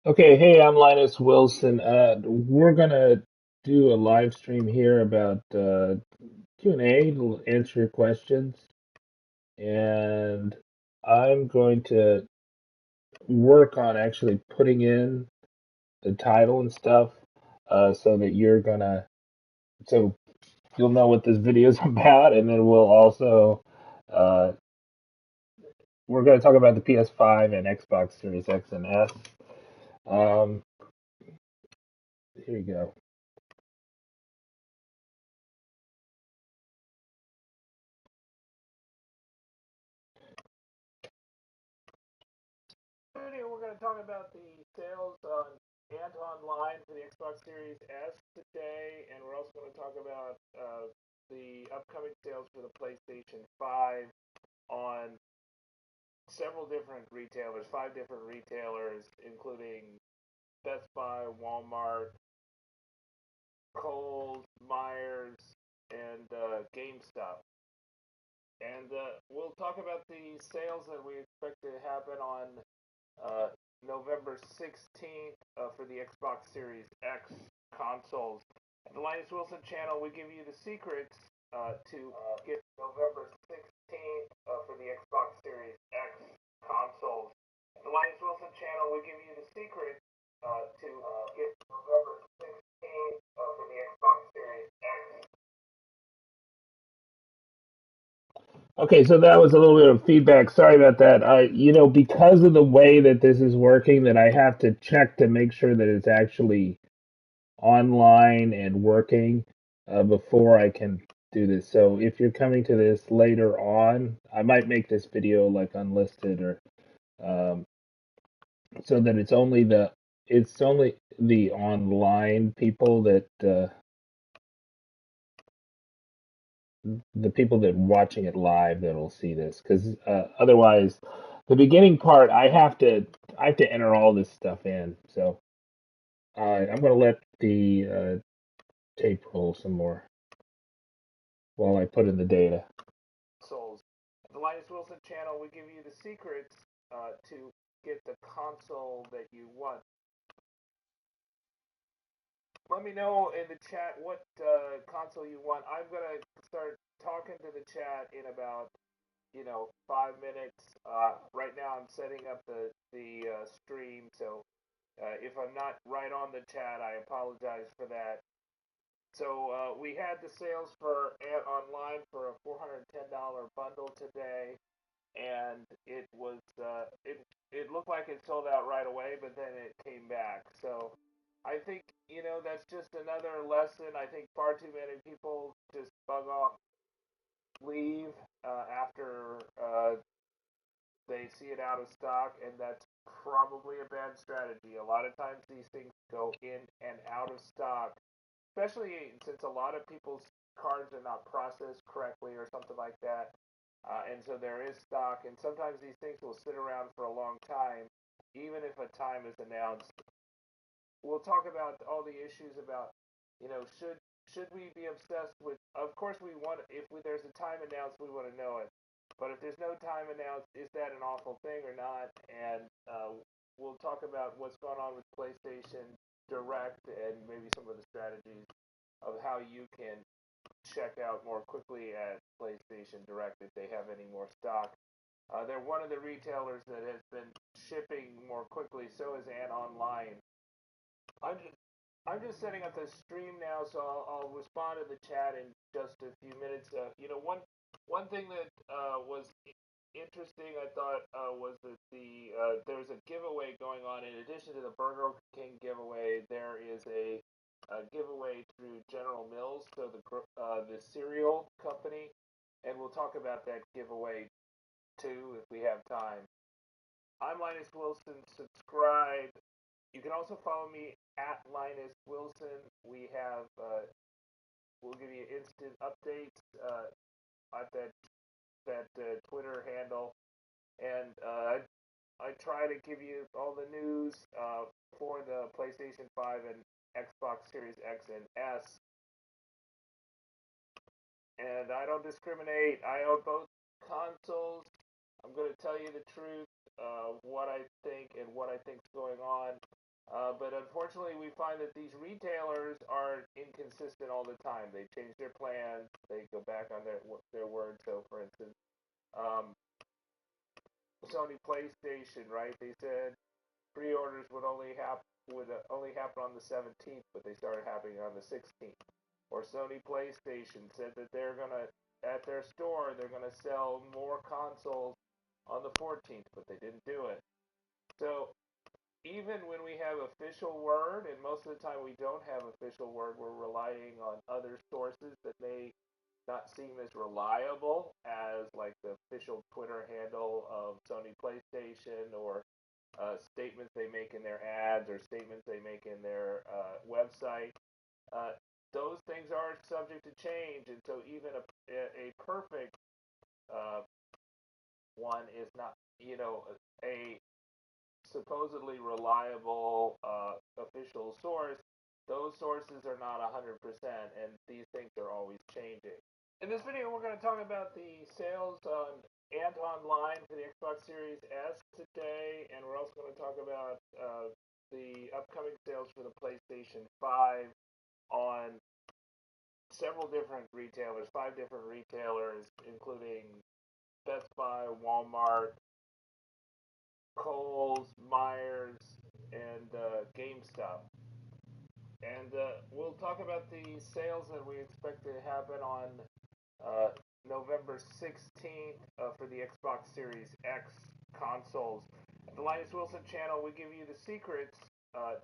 Okay, hey, I'm Linus Wilson. We're gonna do a live stream here about Q&A to answer your questions, and I'm going to work on actually putting in the title and stuff, so that so you'll know what this video is about, and then uh, we're gonna talk about the PS5 and Xbox Series X and S. Um, Here you go. We're going to talk about the sales on Antonline for the Xbox Series S today, and we're also going to talk about the upcoming sales for the PlayStation 5 on several different retailers, 5 different retailers, including Best Buy, Walmart, Kohl's, Myers, and GameStop. And we'll talk about the sales that we expect to happen on uh, November 16th for the Xbox Series X consoles. At the Linus Wilson channel, we give you the secrets to get November 16th for the Xbox Series X consoles. At the Linus Wilson channel, we give you the secrets to get November 16th for the Xbox Series X. Okay, so that was a little bit of feedback. Sorry about that. Because of the way that this is working, that I have to check to make sure that it's actually online and working before I can do this. So if you're coming to this later on, I might make this video like unlisted or um, so that it's only the online people that the people that watching it live that'll see this because otherwise the beginning part I have to enter all this stuff in. So I'm gonna let the tape roll some more while I put in the data. Souls. The Linus Wilson channel, we give you the secrets to get the console that you want. Let me know in the chat what console you want. I'm gonna start talking to the chat in about 5 minutes. Right now, I'm setting up the stream, so if I'm not right on the chat, I apologize for that. So we had the sales for online for a $410 bundle today, and it looked like it sold out right away, but then it came back. So I think that's just another lesson. I think far too many people just bug off, leave after they see it out of stock, and that's probably a bad strategy. A lot of times these things go in and out of stock, especially since a lot of people's cards are not processed correctly or something like that. And so there is stock, and sometimes these things will sit around for a long time, even if a time is announced. We'll talk about all the issues about, should we be obsessed with? Of course, we want. If there's a time announced, we want to know it. But if there's no time announced, is that an awful thing or not? And we'll talk about what's going on with PlayStation Direct and maybe some of the strategies of how you can check out more quickly at PlayStation Direct if they have any more stock. They're one of the retailers that has been shipping more quickly. So is Antonline. I'm just I'm just setting up the stream now, so I'll respond to the chat in just a few minutes. One thing that was interesting, I thought, was that there's a giveaway going on in addition to the Burger King giveaway. There is a giveaway through General Mills, so the cereal company, and we'll talk about that giveaway too if we have time. I'm Linus Wilson. Subscribe. You can also follow me at Linus Wilson. We'll give you instant updates at that Twitter handle, and I try to give you all the news for the PlayStation 5 and Xbox Series X and S. And I don't discriminate. I own both consoles. I'm going to tell you the truth, what I think and what I think's going on. But unfortunately, we find that these retailers are inconsistent all the time. They change their plans. They go back on their word. So, for instance, um, Sony PlayStation, right? They said pre-orders would only happen on the 17th, but they started happening on the 16th. Or Sony PlayStation said that they're gonna at their store they're gonna sell more consoles on the 14th, but they didn't do it. So even when we have official word, and most of the time we don't have official word, we're relying on other sources that may not seem as reliable as like the official Twitter handle of Sony PlayStation or statements they make in their ads or statements they make in their website. Uh, those things are subject to change, and so even a perfect uh, one is not, a supposedly reliable official source. Those sources are not 100%, and these things are always changing. In this video, we're going to talk about the sales on Antonline for the Xbox Series S today, and we're also going to talk about the upcoming sales for the PlayStation 5 on several different retailers, 5 different retailers, including Best Buy, Walmart, Kohl's, Myers, and GameStop. And we'll talk about the sales that we expect to happen on uh, November 16th for the Xbox Series X consoles. At the Linus Wilson channel, we give you the secrets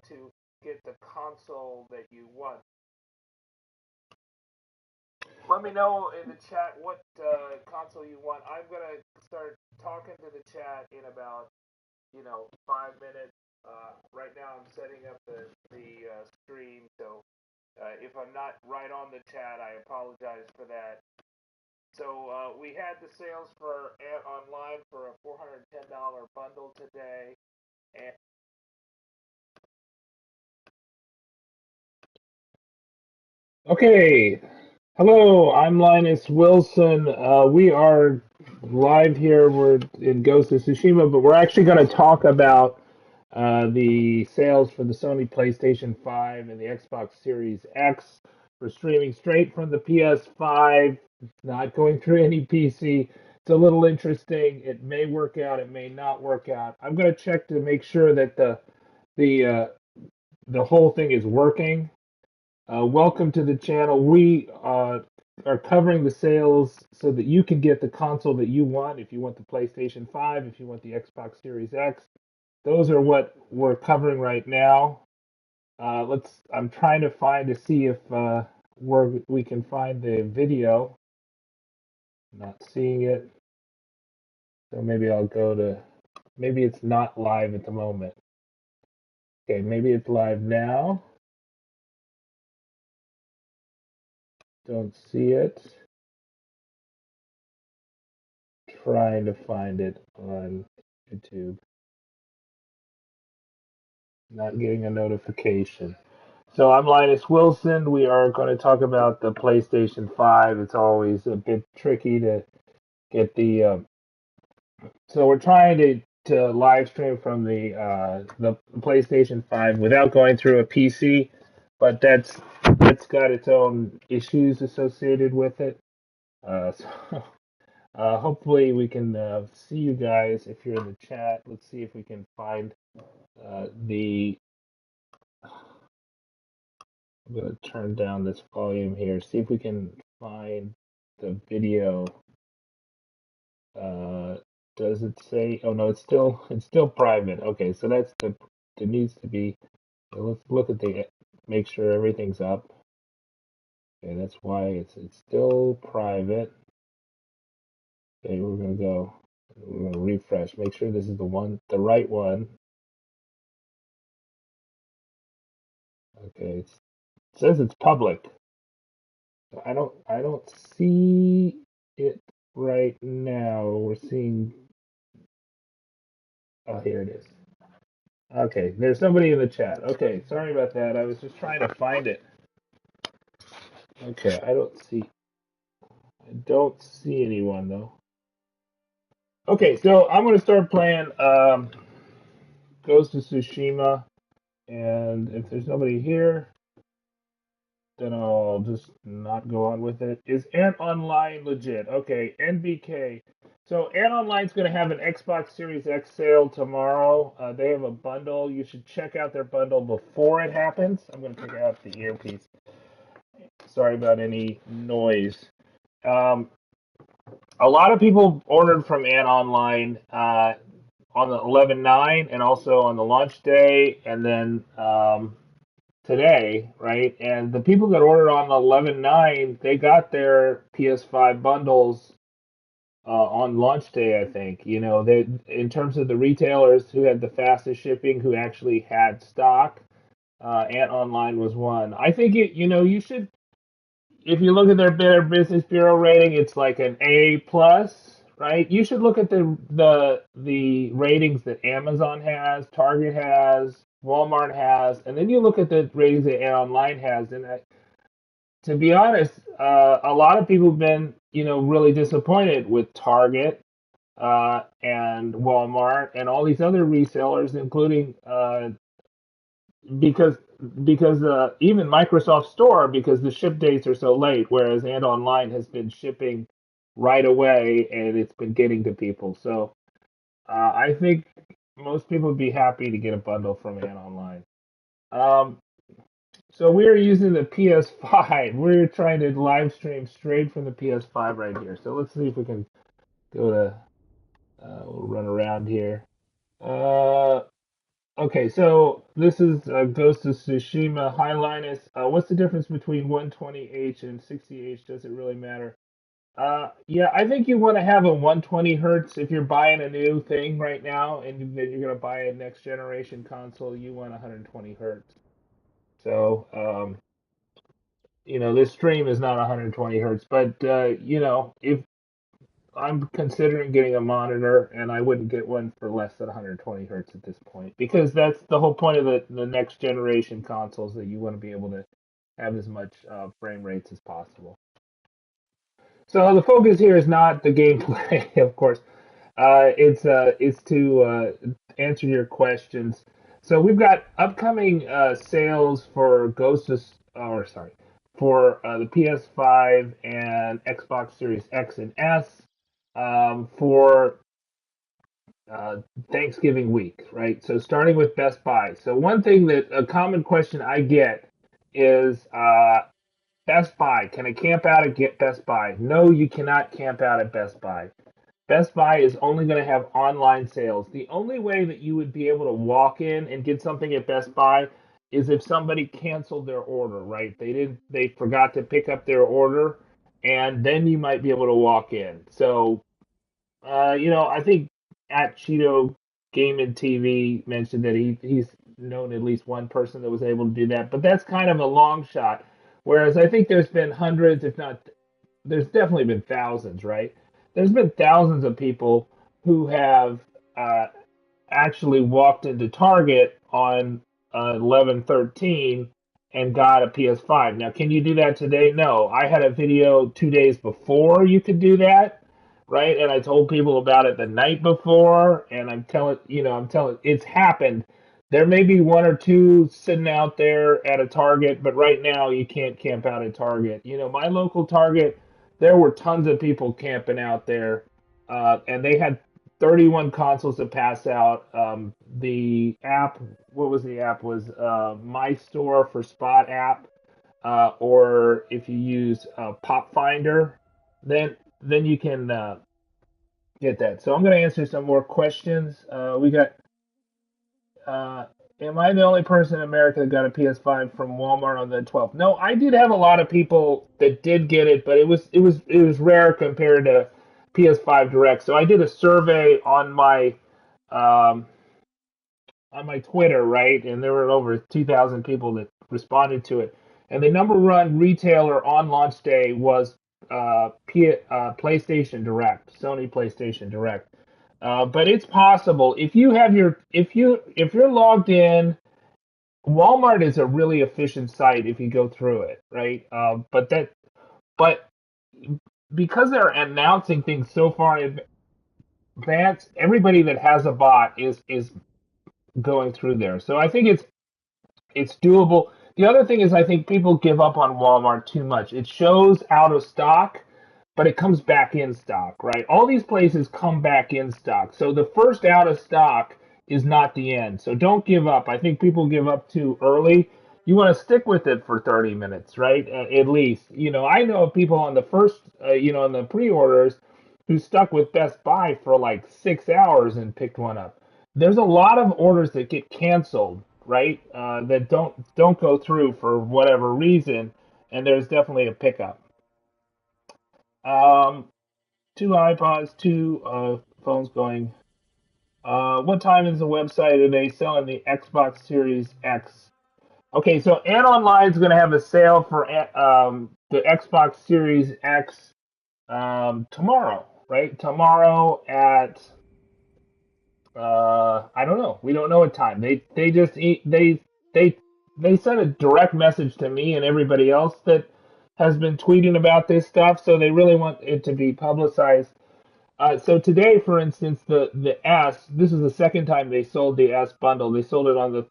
to get the console that you want. Let me know in the chat what console you want. I'm going to start talking to the chat in about 5 minutes. Right now, I'm setting up the stream, so if I'm not right on the chat, I apologize for that. So we had the sales for online for a $410 bundle today, and okay. Hello, I'm Linus Wilson. We are live here. We're in Ghost of Tsushima, but we're actually going to talk about the sales for the Sony PlayStation 5 and the Xbox Series X. We're streaming straight from the PS5, not going through any PC. It's a little interesting. It may work out. It may not work out. I'm going to check to make sure that the the whole thing is working. Welcome to the channel. We are covering the sales so that you can get the console that you want. If you want the PlayStation 5, if you want the Xbox Series X, those are what we're covering right now. I'm trying to find to see if we can find the video. Not seeing it, so maybe I'll go to. Maybe it's not live at the moment. Okay, maybe it's live now. Don't see it. Trying to find it on YouTube. Not getting a notification. So I'm Linus Wilson. We are going to talk about the PlayStation 5. It's always a bit tricky to get the. So we're trying to live stream from the PlayStation 5 without going through a PC, but that's got its own issues associated with it. So hopefully we can see you guys if you're in the chat. Let's see if we can find the. I'm going to turn down this volume here. See if we can find the video. Uh, does it say? Oh no, it's still private. Okay, so that's there needs to be. Let's look at make sure everything's up. Okay, that's why it's still private. Okay, we're gonna go. We're gonna refresh. Make sure this is the right one. Okay, it says it's public. I don't see it right now. We're seeing. Oh, here it is. Okay, there's somebody in the chat. Okay, sorry about that. I was just trying to find it. Okay, I don't see anyone though. Okay, so I'm gonna start playing Ghost of Tsushima. And if there's nobody here, then I'll just not go on with it. Is Antonline legit? Okay, NBK. So Antonline's going to have an Xbox Series X sale tomorrow. They have a bundle. You should check out their bundle before it happens. I'm going to take out the earpiece. Sorry about any noise. Um, a lot of people ordered from Antonline on the 11/9 and also on the launch day, and then today, right? And the people that ordered on 11/9, they got their PS5 bundles on launch day, I think. You know, they in terms of the retailers who had the fastest shipping, who actually had stock, Ant Online was one. I think you should, if you look at their Better Business Bureau rating, it's like an A plus, right? You should look at the ratings that Amazon has, Target has, Walmart has, and then you look at the ratings that Ant Online has. And to be honest, a lot of people have been, really disappointed with Target and Walmart and all these other resellers, including because even Microsoft Store, because the ship dates are so late, whereas Ant Online has been shipping right away and it's been getting to people. So I think most people would be happy to get a bundle from Ant Online. Um, so we're using the PS5. We're trying to live stream straight from the PS5 right here. So let's see if we can go to. We'll run around here. Uh, Okay, so this is Ghost of Tsushima. Hi, Linus. What's the difference between 120H and 60H? Does it really matter? Yeah, I think you want to have a 120 hertz if you're buying a new thing right now, and then you're going to buy a next generation console. You want 120 hertz. So, this stream is not 120 hertz, but if I'm considering getting a monitor, and I wouldn't get one for less than 120 hertz at this point, because that's the whole point of the next generation consoles, that you want to be able to have as much frame rates as possible. So the focus here is not the gameplay, of course. It's to answer your questions. So we've got upcoming sales for for the PS5 and Xbox Series X and S for uh, Thanksgiving week, right? So starting with Best Buy. So one thing that a common question I get is Best Buy. Can I camp out at Best Buy? No, you cannot camp out at Best Buy. Best Buy is only going to have online sales. The only way that you would be able to walk in and get something at Best Buy is if somebody canceled their order, right? They forgot to pick up their order, and then you might be able to walk in. So I think at Cheeto Game and TV mentioned that he's known at least one person that was able to do that, but that's kind of a long shot. Whereas I think there's been hundreds, if not, there's definitely been thousands, right? There's been thousands of people who have uh, actually walked into Target on 11/13 and got a PS5. Now, can you do that today? No. I had a video 2 days before you could do that, right? And I told people about it the night before, and I'm telling, it's happened. There may be one or two sitting out there at a Target, but right now you can't camp out at Target. My local Target, there were tons of people camping out there, and they had 31 consoles to pass out. The app, what was the app? Was My Store for Spot app, or if you use Pop Finder, then you can get that. So I'm going to answer some more questions. We got. Uh, Am I the only person in America that got a PS5 from Walmart on the 12th? No, I did have a lot of people that did get it, but it was rare compared to PS5 Direct. So I did a survey um, on my Twitter, right? And there were over 2,000 people that responded to it. And the number one retailer on launch day was PlayStation Direct, Sony PlayStation Direct. But it's possible if you're logged in. Walmart is a really efficient site if you go through it, right? But because they're announcing things so far in advance, everybody that has a bot is going through there. So I think It's doable. The other thing is, I think people give up on Walmart too much. It shows out of stock, but it comes back in stock, right? All these places come back in stock. So the first out of stock is not the end. So don't give up. I think people give up too early. You want to stick with it for 30 minutes, right? At least. I know of people on the first, on the pre-orders who stuck with Best Buy for like 6 hours and picked one up. There's a lot of orders that get canceled, right? That don't go through for whatever reason, and there's definitely a pickup. Um, Two iPods, two phones going. What time is the website? Are they selling the Xbox Series X? Okay, so Antonline is going to have a sale for the Xbox Series X tomorrow, right? Tomorrow at I don't know. We don't know what time. They just they they sent a direct message to me and everybody else that has been tweeting about this stuff. So they really want it to be publicized. So today, for instance, the S. This is the second time they sold the S bundle. They sold it on the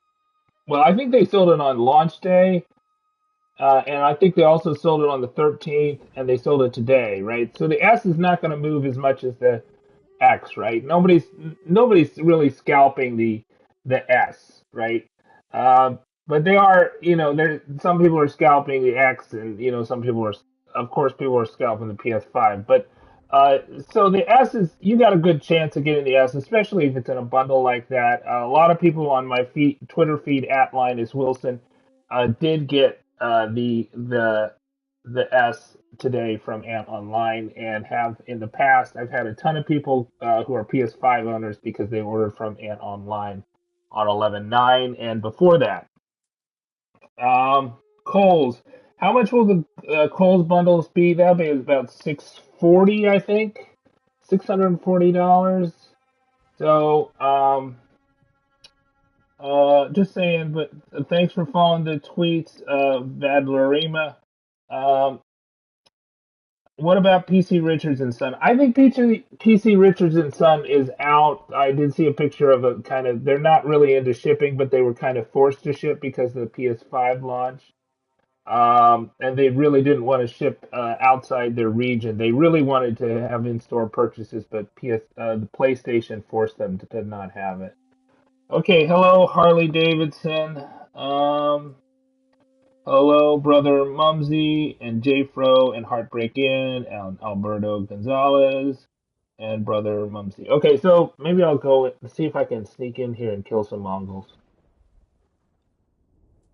well, I think they sold it on launch day, and I think they also sold it on the 13th, and they sold it today, right? So the S is not going to move as much as the X, right? Nobody's really scalping the S, right? But they are, there some people are scalping the X, and some people are, of course, people are scalping the PS5. But uh, so the S is, you got a good chance of getting the S, especially if it's in a bundle like that. A lot of people on my Twitter feed at Linus Wilson did get the S today from Ant Online, and have in the past. I've had a ton of people who are PS5 owners because they ordered from Ant Online on 11.9 and before that. Kohl's. How much will the Kohl's bundles be? That'll be about 640, I think. $640. So, just saying, but thanks for following the tweets, Vadlarima. Um, What about PC Richards and Son? I think PC Richards and Son is out. I did see a picture of a kind of. They're not really into shipping, but they were kind of forced to ship because of the PS5 launch. And they really didn't want to ship outside their region. They really wanted to have in-store purchases, but the PlayStation forced them to not have it. Okay, hello Harley Davidson. Um, Hello, brother Mumsy and J-Fro and Heartbreak In and Alberto Gonzalez and brother Mumsy. Okay, so maybe I'll go and see if I can sneak in here and kill some Mongols.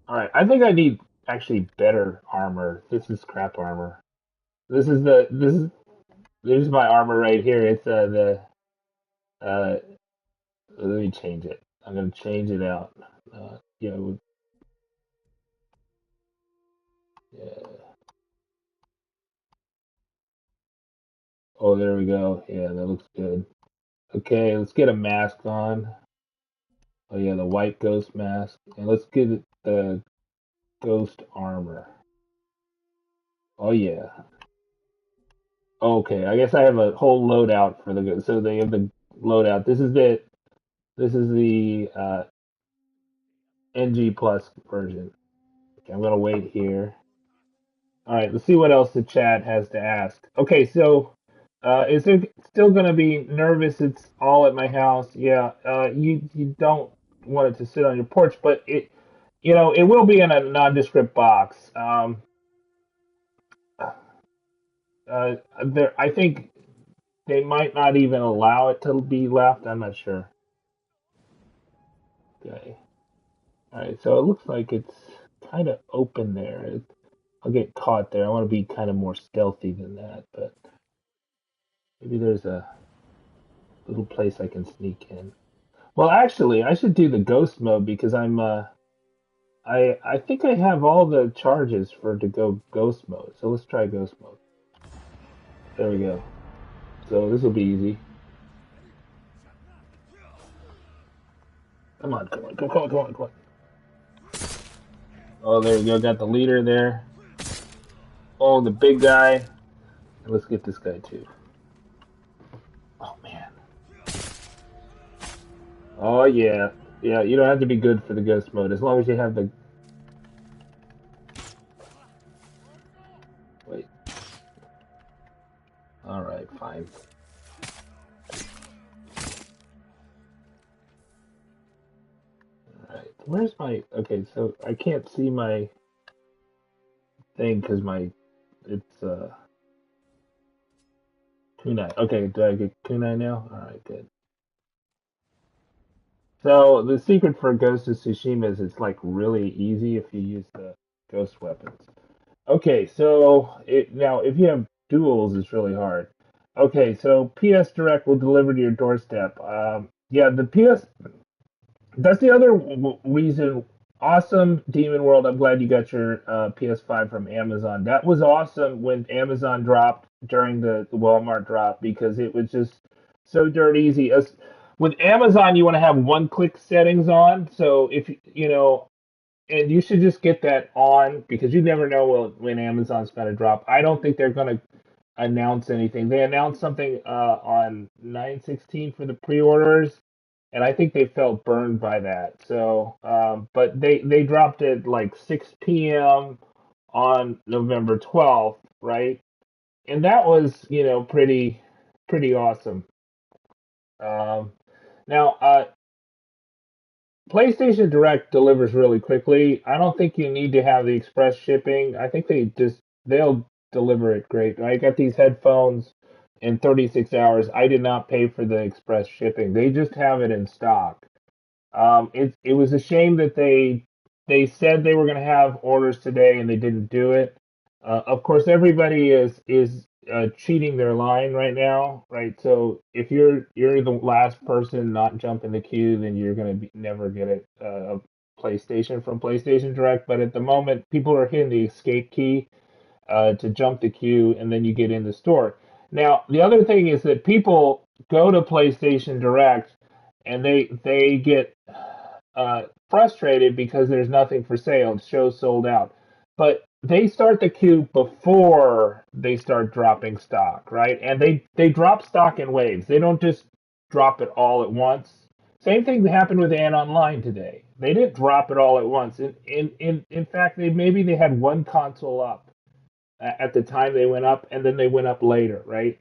All right, I think I need actually better armor. This is crap armor. This is my armor right here. It's the uh let me change it. I'm gonna change it out. Yeah, yeah. Oh, there we go. Yeah, that looks good. Okay, let's get a mask on. Oh yeah, the white ghost mask. And let's get the ghost armor. Oh yeah. Okay, I guess I have a whole loadout for the so they have the loadout. This is the NG plus version. Okay, I'm gonna wait here. All right, let's see what else the chat has to ask. Okay, so is there still gonna be nervous? It's all at my house. Yeah, you don't want it to sit on your porch, but it will be in a nondescript box. I think they might not even allow it to be left. I'm not sure. Okay. All right. So it looks like it's kind of open there. I'll get caught there. I want to be kind of more stealthy than that, but maybe there's a little place I can sneak in. Well, actually, I should do the ghost mode because I think I have all the charges for to go ghost mode. So let's try ghost mode. There we go. So this will be easy. Come on, come on, come on, come on, come on. Oh, there we go. Got the leader there. Oh, the big guy. Let's get this guy too. Oh man. Oh yeah. Yeah, you don't have to be good for the ghost mode as long as you have the Where's my? Okay, so I can't see my thing because my it's kunai. Okay, do I get kunai now? All right, good. So the secret for Ghost of Tsushima is it's like really easy if you use the ghost weapons. Okay, so now if you have duels, it's really hard. Okay, so PS Direct will deliver to your doorstep. Yeah, the PS. That's the other reason. Awesome, Demon World. I'm glad you got your PS5 from Amazon. That was awesome when Amazon dropped during the Walmart drop because it was just so dirt easy. As with Amazon, you want to have one-click settings on. So if you know, and you should just get that on because you never know when Amazon's going to drop. I don't think they're going to announce anything. They announced something on 9/16 for the pre-orders, and I think they felt burned by that. So, but they dropped it like 6 p.m. on November 12th, right? And that was pretty awesome. Um, now, PlayStation Direct delivers really quickly. I don't think you need to have the express shipping. I think they'll deliver it great. I got these headphones in 36 hours. I did not pay for the express shipping. They just have it in stock. It was a shame that they said they were going to have orders today and they didn't do it. Of course, everybody is cheating their line right now, right? So if you're the last person not jumping the queue, then you're going to never get a PlayStation from PlayStation Direct. But at the moment, people are hitting the escape key to jump the queue, and then you get in the store. Now, the other thing is that people go to PlayStation Direct and they get frustrated because there's nothing for sale. The show's sold out. But they start the queue before they start dropping stock, right? And they drop stock in waves. They don't just drop it all at once. Same thing that happened with Antonline today. They didn't drop it all at once. In fact, maybe they had one console up at the time they went up, and then they went up later, right?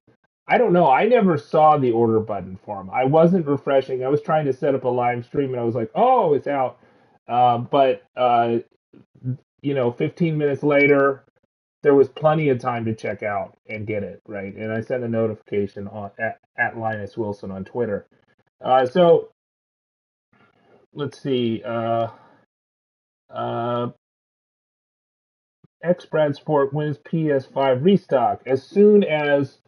I don't know. I never saw the order button for them. I wasn't refreshing. I was trying to set up a live stream, and I was like, "Oh, it's out." But 15 minutes later, there was plenty of time to check out and get it right. And I sent a notification at Linus Wilson on Twitter. So let's see. Uh, X Brad Sport wins PS5 restock as soon as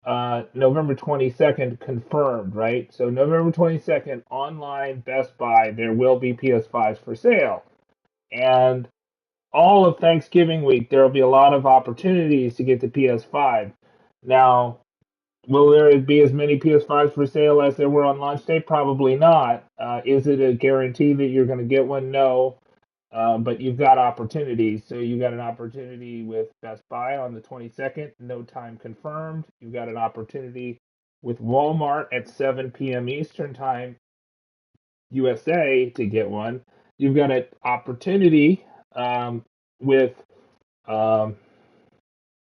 November 22nd confirmed, right? So November 22nd, online Best Buy, there will be PS5s for sale. And all of Thanksgiving week, there will be a lot of opportunities to get the PS5. Now, will there be as many PS5s for sale as there were on launch day? Probably not. Is it a guarantee that you're going to get one? No. But you've got opportunities. So you got an opportunity with Best Buy on the 22nd, no time confirmed. You've got an opportunity with Walmart at 7 p.m. Eastern Time, USA, to get one. You've got an opportunity with um,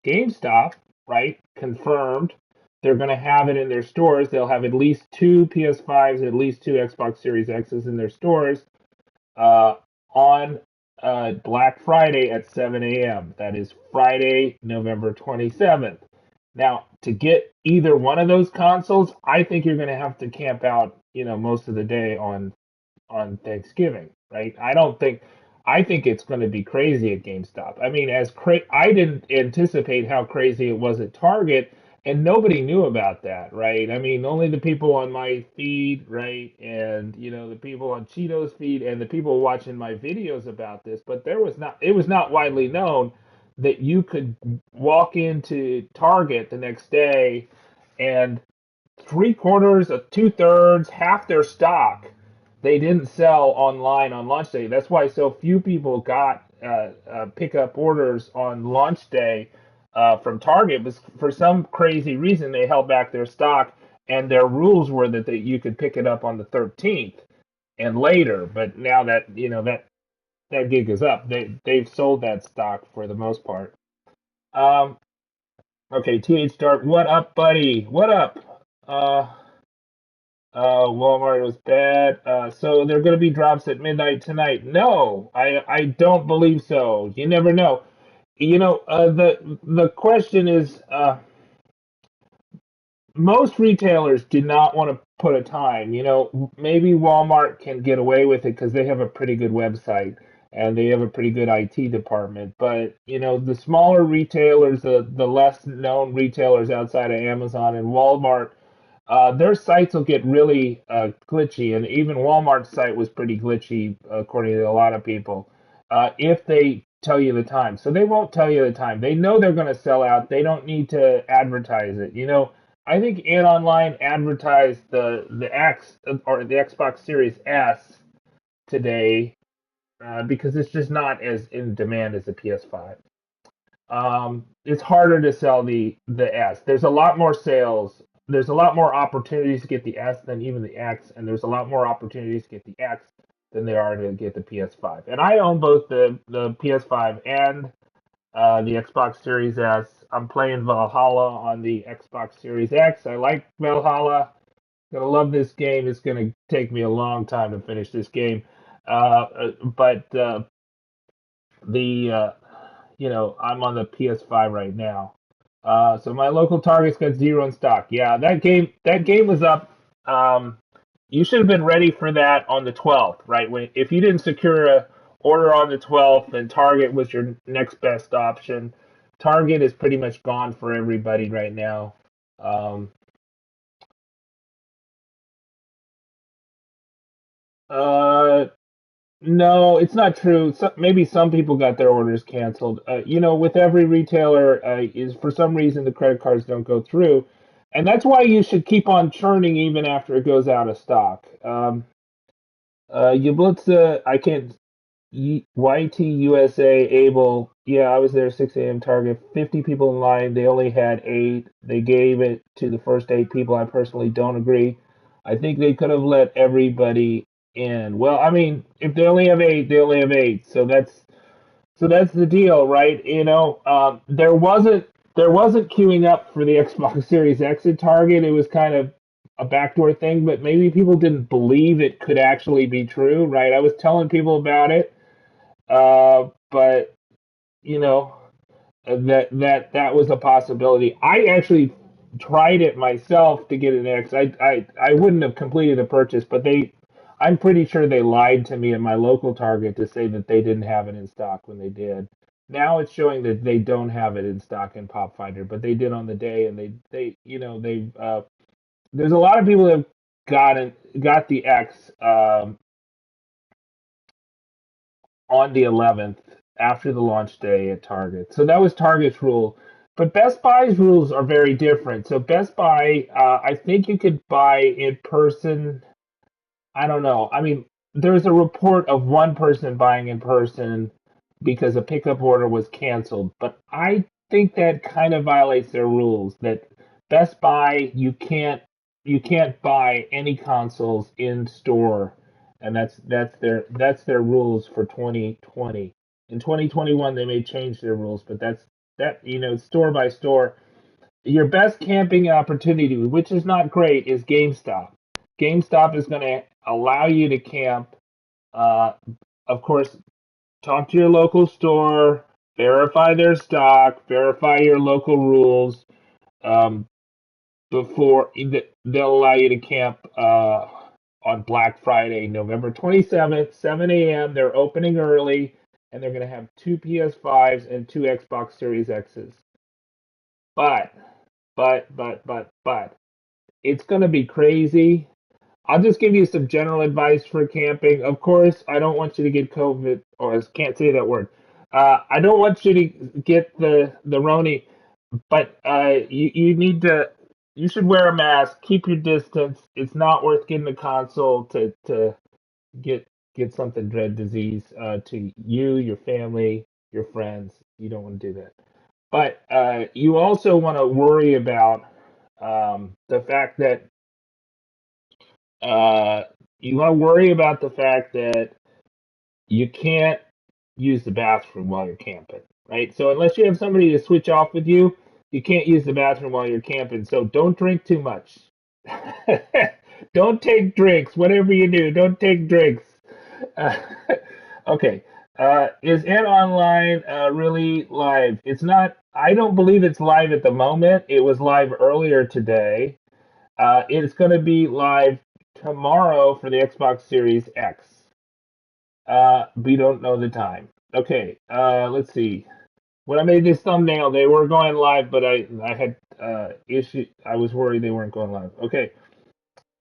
GameStop, right? Confirmed. They're going to have it in their stores. They'll have at least two PS5s, at least two Xbox Series X's in their stores uh, on Black Friday at 7 a.m. That is Friday, November 27th. Now, to get either one of those consoles, I think you're going to have to camp out, most of the day on Thanksgiving, right? I think it's going to be crazy at GameStop. I mean, I didn't anticipate how crazy it was at Target, and nobody knew about that, right? I mean, only the people on my feed, right, and the people on Cheeto's feed and the people watching my videos about this, but it was not widely known that you could walk into Target the next day and three-quarters, two-thirds, half their stock they didn't sell online on launch day. That's why so few people got pickup orders on launch day from Target. Because for some crazy reason, they held back their stock, and their rules were that you could pick it up on the 13th and later. But now that that gig is up, they've sold that stock for the most part. Um, okay, TH Dart, what up, buddy? What up? Walmart was bad. So there are going to be drops at midnight tonight. No, I don't believe so. You never know. The question is, most retailers do not want to put a time. Maybe Walmart can get away with it because they have a pretty good website and they have a pretty good IT department. But the smaller retailers, the less known retailers outside of Amazon and Walmart, their sites will get really glitchy, and even Walmart's site was pretty glitchy, according to a lot of people, if they tell you the time. So they won't tell you the time. They know they're going to sell out. They don't need to advertise it. I think Antonline advertised the X or the Xbox Series S today because it's just not as in demand as the PS5. It's harder to sell the S. There's a lot more sales. There's a lot more opportunities to get the S than even the X, and there's a lot more opportunities to get the X than there are to get the PS5. And I own both the PS5 and the Xbox Series S. I'm playing Valhalla on the Xbox Series X. I like Valhalla. Gonna love this game. It's gonna take me a long time to finish this game, but the I'm on the PS5 right now. So my local Target's got zero in stock. Yeah, that game was up. Um, you should have been ready for that on the 12th, right? If you didn't secure a order on the 12th, then Target was your next best option. Target is pretty much gone for everybody right now. Um, uh, No, it's not true. Maybe some people got their orders canceled. With every retailer, is for some reason the credit cards don't go through, and that's why you should keep on churning even after it goes out of stock. Yablitza, I can't. YTUSA Able. Yeah, I was there 6 a.m. Target. 50 people in line. They only had eight. They gave it to the first eight people. I personally don't agree. I think they could have let everybody in. Well, I mean, if they only have eight, they only have eight. So that's the deal, right? There wasn't queuing up for the Xbox Series X at Target. It was kind of a backdoor thing, but maybe people didn't believe it could actually be true, right? I was telling people about it, but you know that was a possibility. I actually tried it myself to get an X. I wouldn't have completed the purchase, but I'm pretty sure they lied to me at my local Target to say that they didn't have it in stock when they did. Now it's showing that they don't have it in stock in Pop Finder, but they did on the day, and they there's a lot of people that have got the X on the 11th after the launch day at Target. So that was Target's rule. But Best Buy's rules are very different. So Best Buy, I think you could buy in person. I don't know. I mean, there's a report of one person buying in person because a pickup order was canceled. But I think that kind of violates their rules. That Best Buy, you can't buy any consoles in store, and that's their rules for 2020. In 2021, they may change their rules, but store by store. Your best camping opportunity, which is not great, is GameStop. GameStop is going to allow you to camp. Uh, of course, talk to your local store, verify their stock, verify your local rules. Um, before they'll allow you to camp on Black Friday, November 27th, 7 a.m. They're opening early, and they're going to have two PS5s and two Xbox Series X's. But, but, it's going to be crazy. I'll just give you some general advice for camping. Of course, I don't want you to get COVID, or I can't say that word. I don't want you to get the Roni, but you should wear a mask, keep your distance. It's not worth getting a console to get get something dread disease to you, your family, your friends. You don't want to do that. But you also want to worry about the fact that uh, you can't use the bathroom while you're camping, right? So unless you have somebody to switch off with you, you can't use the bathroom while you're camping. So don't drink too much. Don't take drinks. Whatever you do, don't take drinks. Uh, okay. Is it online really live? It's not. I don't believe it's live at the moment. It was live earlier today. It's going to be live tomorrow for the Xbox Series X. We don't know the time. Okay. Let's see. When I made this thumbnail, they were going live, but I had issue. I was worried they weren't going live. Okay.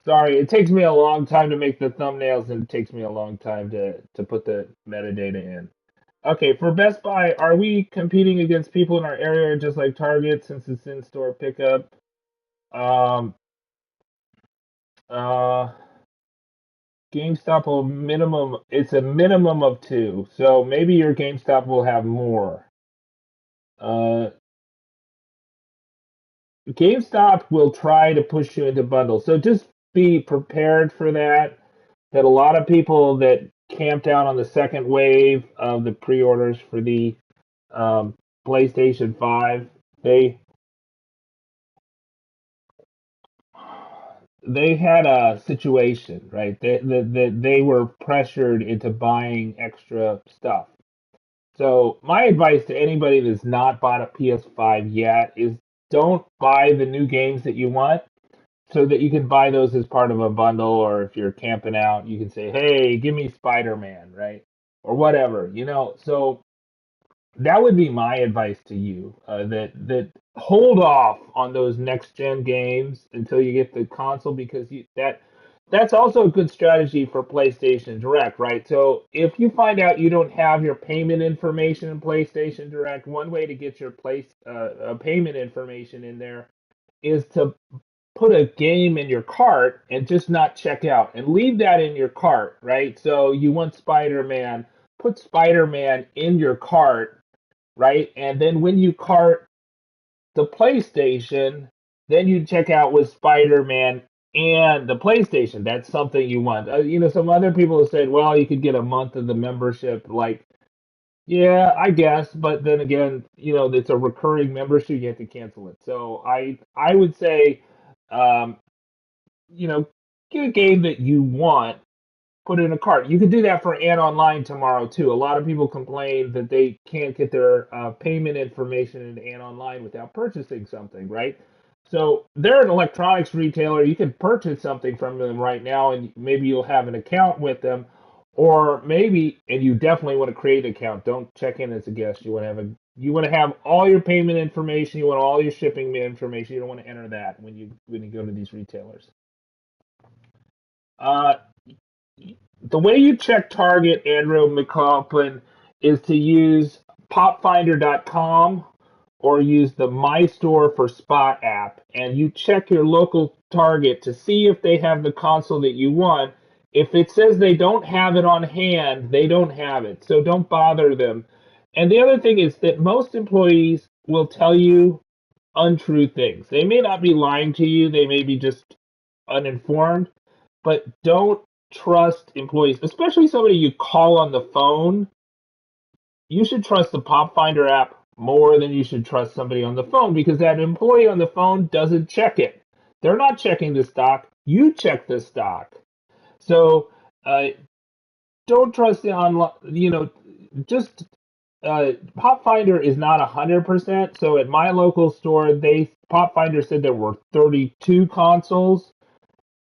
Sorry, it takes me a long time to make the thumbnails, and it takes me a long time to put the metadata in. Okay, for Best Buy, are we competing against people in our area just like Target since it's in-store pickup? Um, uh, GameStop will minimum, it's a minimum of two, so maybe your GameStop will have more. Uh, GameStop will try to push you into bundles, so just be prepared for that. That a lot of people that camped out on the second wave of the pre-orders for the um, PlayStation 5, they they had a situation, right? They were pressured into buying extra stuff. So my advice to anybody that's not bought a PS5 yet is don't buy the new games that you want so that you can buy those as part of a bundle, or if you're camping out, you can say, "Hey, give me Spider-Man," right? Or whatever, So that would be my advice to you. That hold off on those next gen games until you get the console because that's also a good strategy for PlayStation Direct, right? So if you find out you don't have your payment information in PlayStation Direct, one way to get your payment information in there is to put a game in your cart and just not check out and leave that in your cart, right? So you want Spider-Man, put Spider-Man in your cart, right? And then when you cart the PlayStation, then you check out with Spider-Man and the PlayStation. That's something you want. Some other people have said, well, you could get a month of the membership. Like, yeah, I guess, but then again, it's a recurring membership. You have to cancel it. So I would say, um, you know, get a game that you want, put it in a cart. You could do that for Antonline tomorrow too. A lot of people complain that they can't get their payment information in Antonline without purchasing something, right? So they're an electronics retailer. You can purchase something from them right now, and maybe you'll have an account with them, or maybe, and you definitely want to create an account. Don't check in as a guest. You want to have all your payment information. You want all your shipping information. You don't want to enter that when you go to these retailers. Uh, the way you check Target, Andrew McLaughlin, is to use popfinder.com or use the My Store for Spot app, and you check your local Target to see if they have the console that you want. If it says they don't have it on hand, they don't have it, so don't bother them. And the other thing is that most employees will tell you untrue things. They may not be lying to you, they may be just uninformed, but don't trust employees, especially somebody you call on the phone. You should trust the Pop Finder app more than you should trust somebody on the phone because that employee on the phone doesn't check it. They're not checking the stock. You check the stock. So don't trust the online. Just Pop Finder is not 100%. So at my local store, Pop Finder said there were 32 consoles,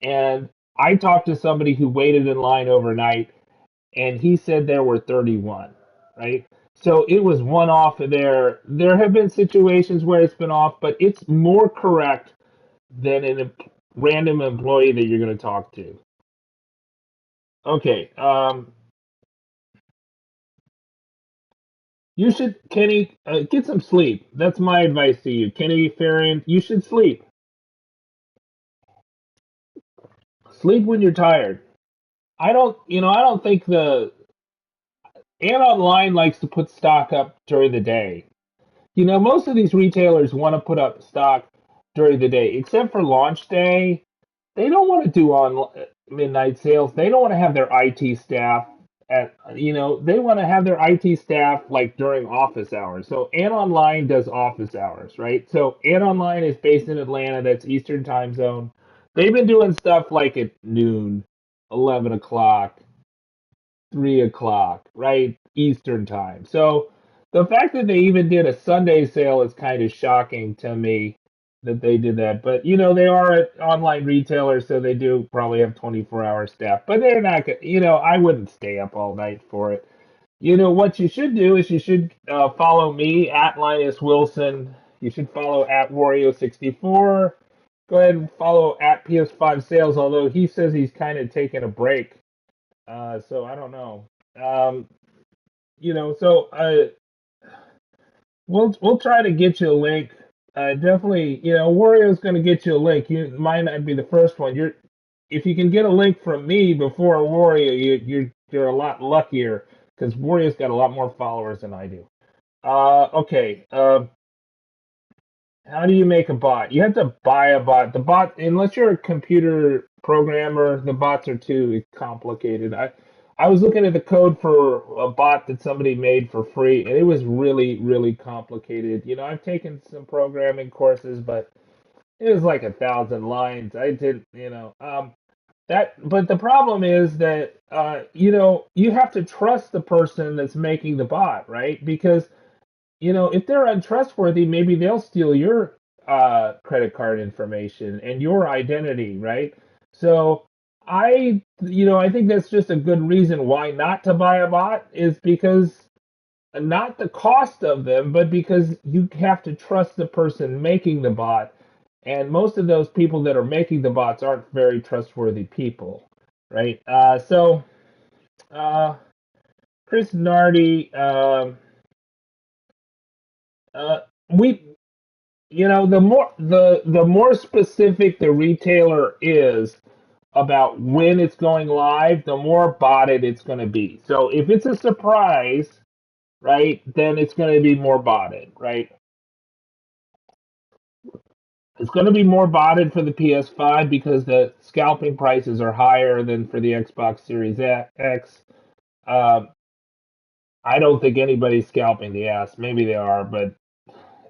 and I talked to somebody who waited in line overnight, and he said there were 31, right? So it was one off of there. There have been situations where it's been off, but it's more correct than a random employee that you're going to talk to. Okay, you should, Kenny, get some sleep. That's my advice to you. Kenny Farron, you should sleep. Sleep when you're tired. I don't think Online likes to put stock up during the day. Most of these retailers want to put up stock during the day, except for launch day. They don't want to do on midnight sales. They don't want to have their IT staff they want to have their IT staff like during office hours. So Online does office hours, right? So Online is based in Atlanta. That's Eastern time zone. they've been doing stuff like at noon, 11 o'clock, 3 o'clock, right? Eastern time. So the fact that they even did a Sunday sale is kind of shocking to me that they did that. But they are an online retailer, so they do probably have 24-hour staff. But they're not, I wouldn't stay up all night for it. What you should do is you should follow me at Linus Wilson. You should follow at Wario64. Go ahead and follow at PS5 Sales, although he says he's kind of taking a break. So I don't know. Um, so we'll try to get you a link. Definitely, Wario's going to get you a link. You might not be the first one. If you can get a link from me before Wario, you're a lot luckier because Wario's got a lot more followers than I do. Okay. How do you make a bot? You have to buy a bot. The bot, unless you're a computer programmer, the bots are too complicated. I was looking at the code for a bot that somebody made for free, and it was really, really complicated. I've taken some programming courses, but it was like 1,000 lines. I did, but the problem is that, you have to trust the person that's making the bot, right? Because if they're untrustworthy, maybe they'll steal your credit card information and your identity, right? So I think that's just a good reason why not to buy a bot is because not the cost of them, but because you have to trust the person making the bot. And most of those people that are making the bots aren't very trustworthy people, right? Uh, Chris Nardi, we the more specific the retailer is about when it's going live, the more botted it's going to be. So if it's a surprise, right, then it's going to be more botted, right? It's going to be more botted for the PS5 because the scalping prices are higher than for the Xbox Series X. Uh, I don't think anybody's scalping the ass. Maybe they are, but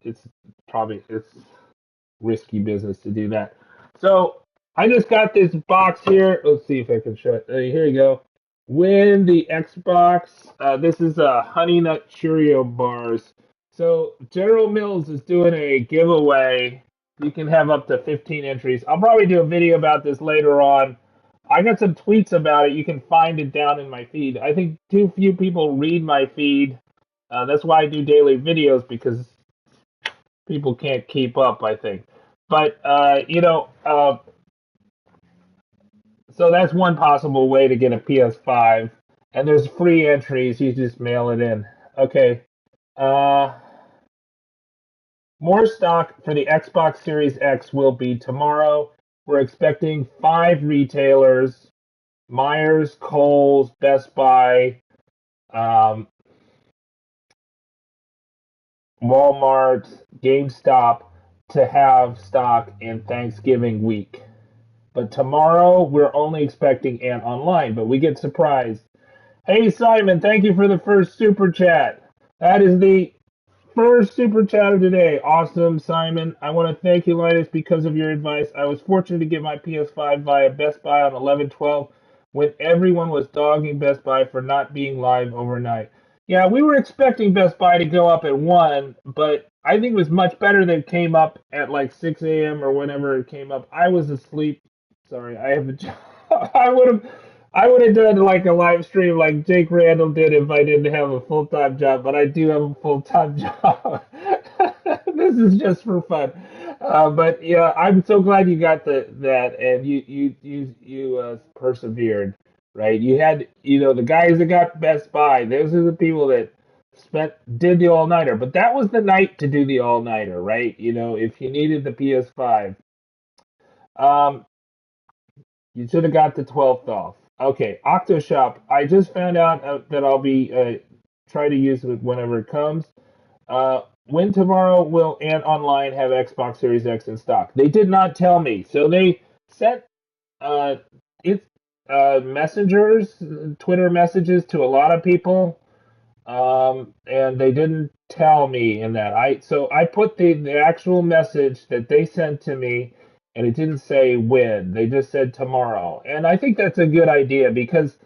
it's it's risky business to do that. So I just got this box here. Let's see if I can show it. Here you go. Win the Xbox. This is Honey Nut Cheerio bars. So General Mills is doing a giveaway. You can have up to 15 entries. I'll probably do a video about this later on. I got some tweets about it. You can find it down in my feed. I think too few people read my feed. That's why I do daily videos because people can't keep up, I think. But so that's one possible way to get a PS5. And there's free entries. You just mail it in. Okay. Uh, More stock for the Xbox Series X will be tomorrow. We're expecting 5 retailers: Myers, Kohl's, Best Buy, um, Walmart, GameStop to have stock in Thanksgiving week. But tomorrow, we're only expecting Ant Online, but we get surprised. Hey, Simon, thank you for the first super chat. That is the first super chat of today. Awesome, Simon. I want to thank you, Linus, because of your advice. I was fortunate to get my PS5 via Best Buy on 11/12 when everyone was dogging Best Buy for not being live overnight. Yeah, we were expecting Best Buy to go up at 1, but I think it was much better that it came up at like 6 a.m. or whenever it came up. I was asleep. Sorry, I have a job. I would have done like a live stream like Jake Randall did if I didn't have a full time job, but I do have a full time job. This is just for fun. But yeah, I'm so glad you got that and you persevered, right? You had the guys that got Best Buy. Those are the people that did the all nighter. But that was the night to do the all nighter, right? If you needed the PS5. Um, you should have got the 12th off. Okay, Octoshop. I just found out that I'll be try to use it whenever it comes. When tomorrow will Ant Online have Xbox Series X in stock? They did not tell me. So they sent uh, it messengers, Twitter messages to a lot of people, and they didn't tell me in that. I put the actual message that they sent to me and it didn't say when. They just said tomorrow. And I think that's a good idea because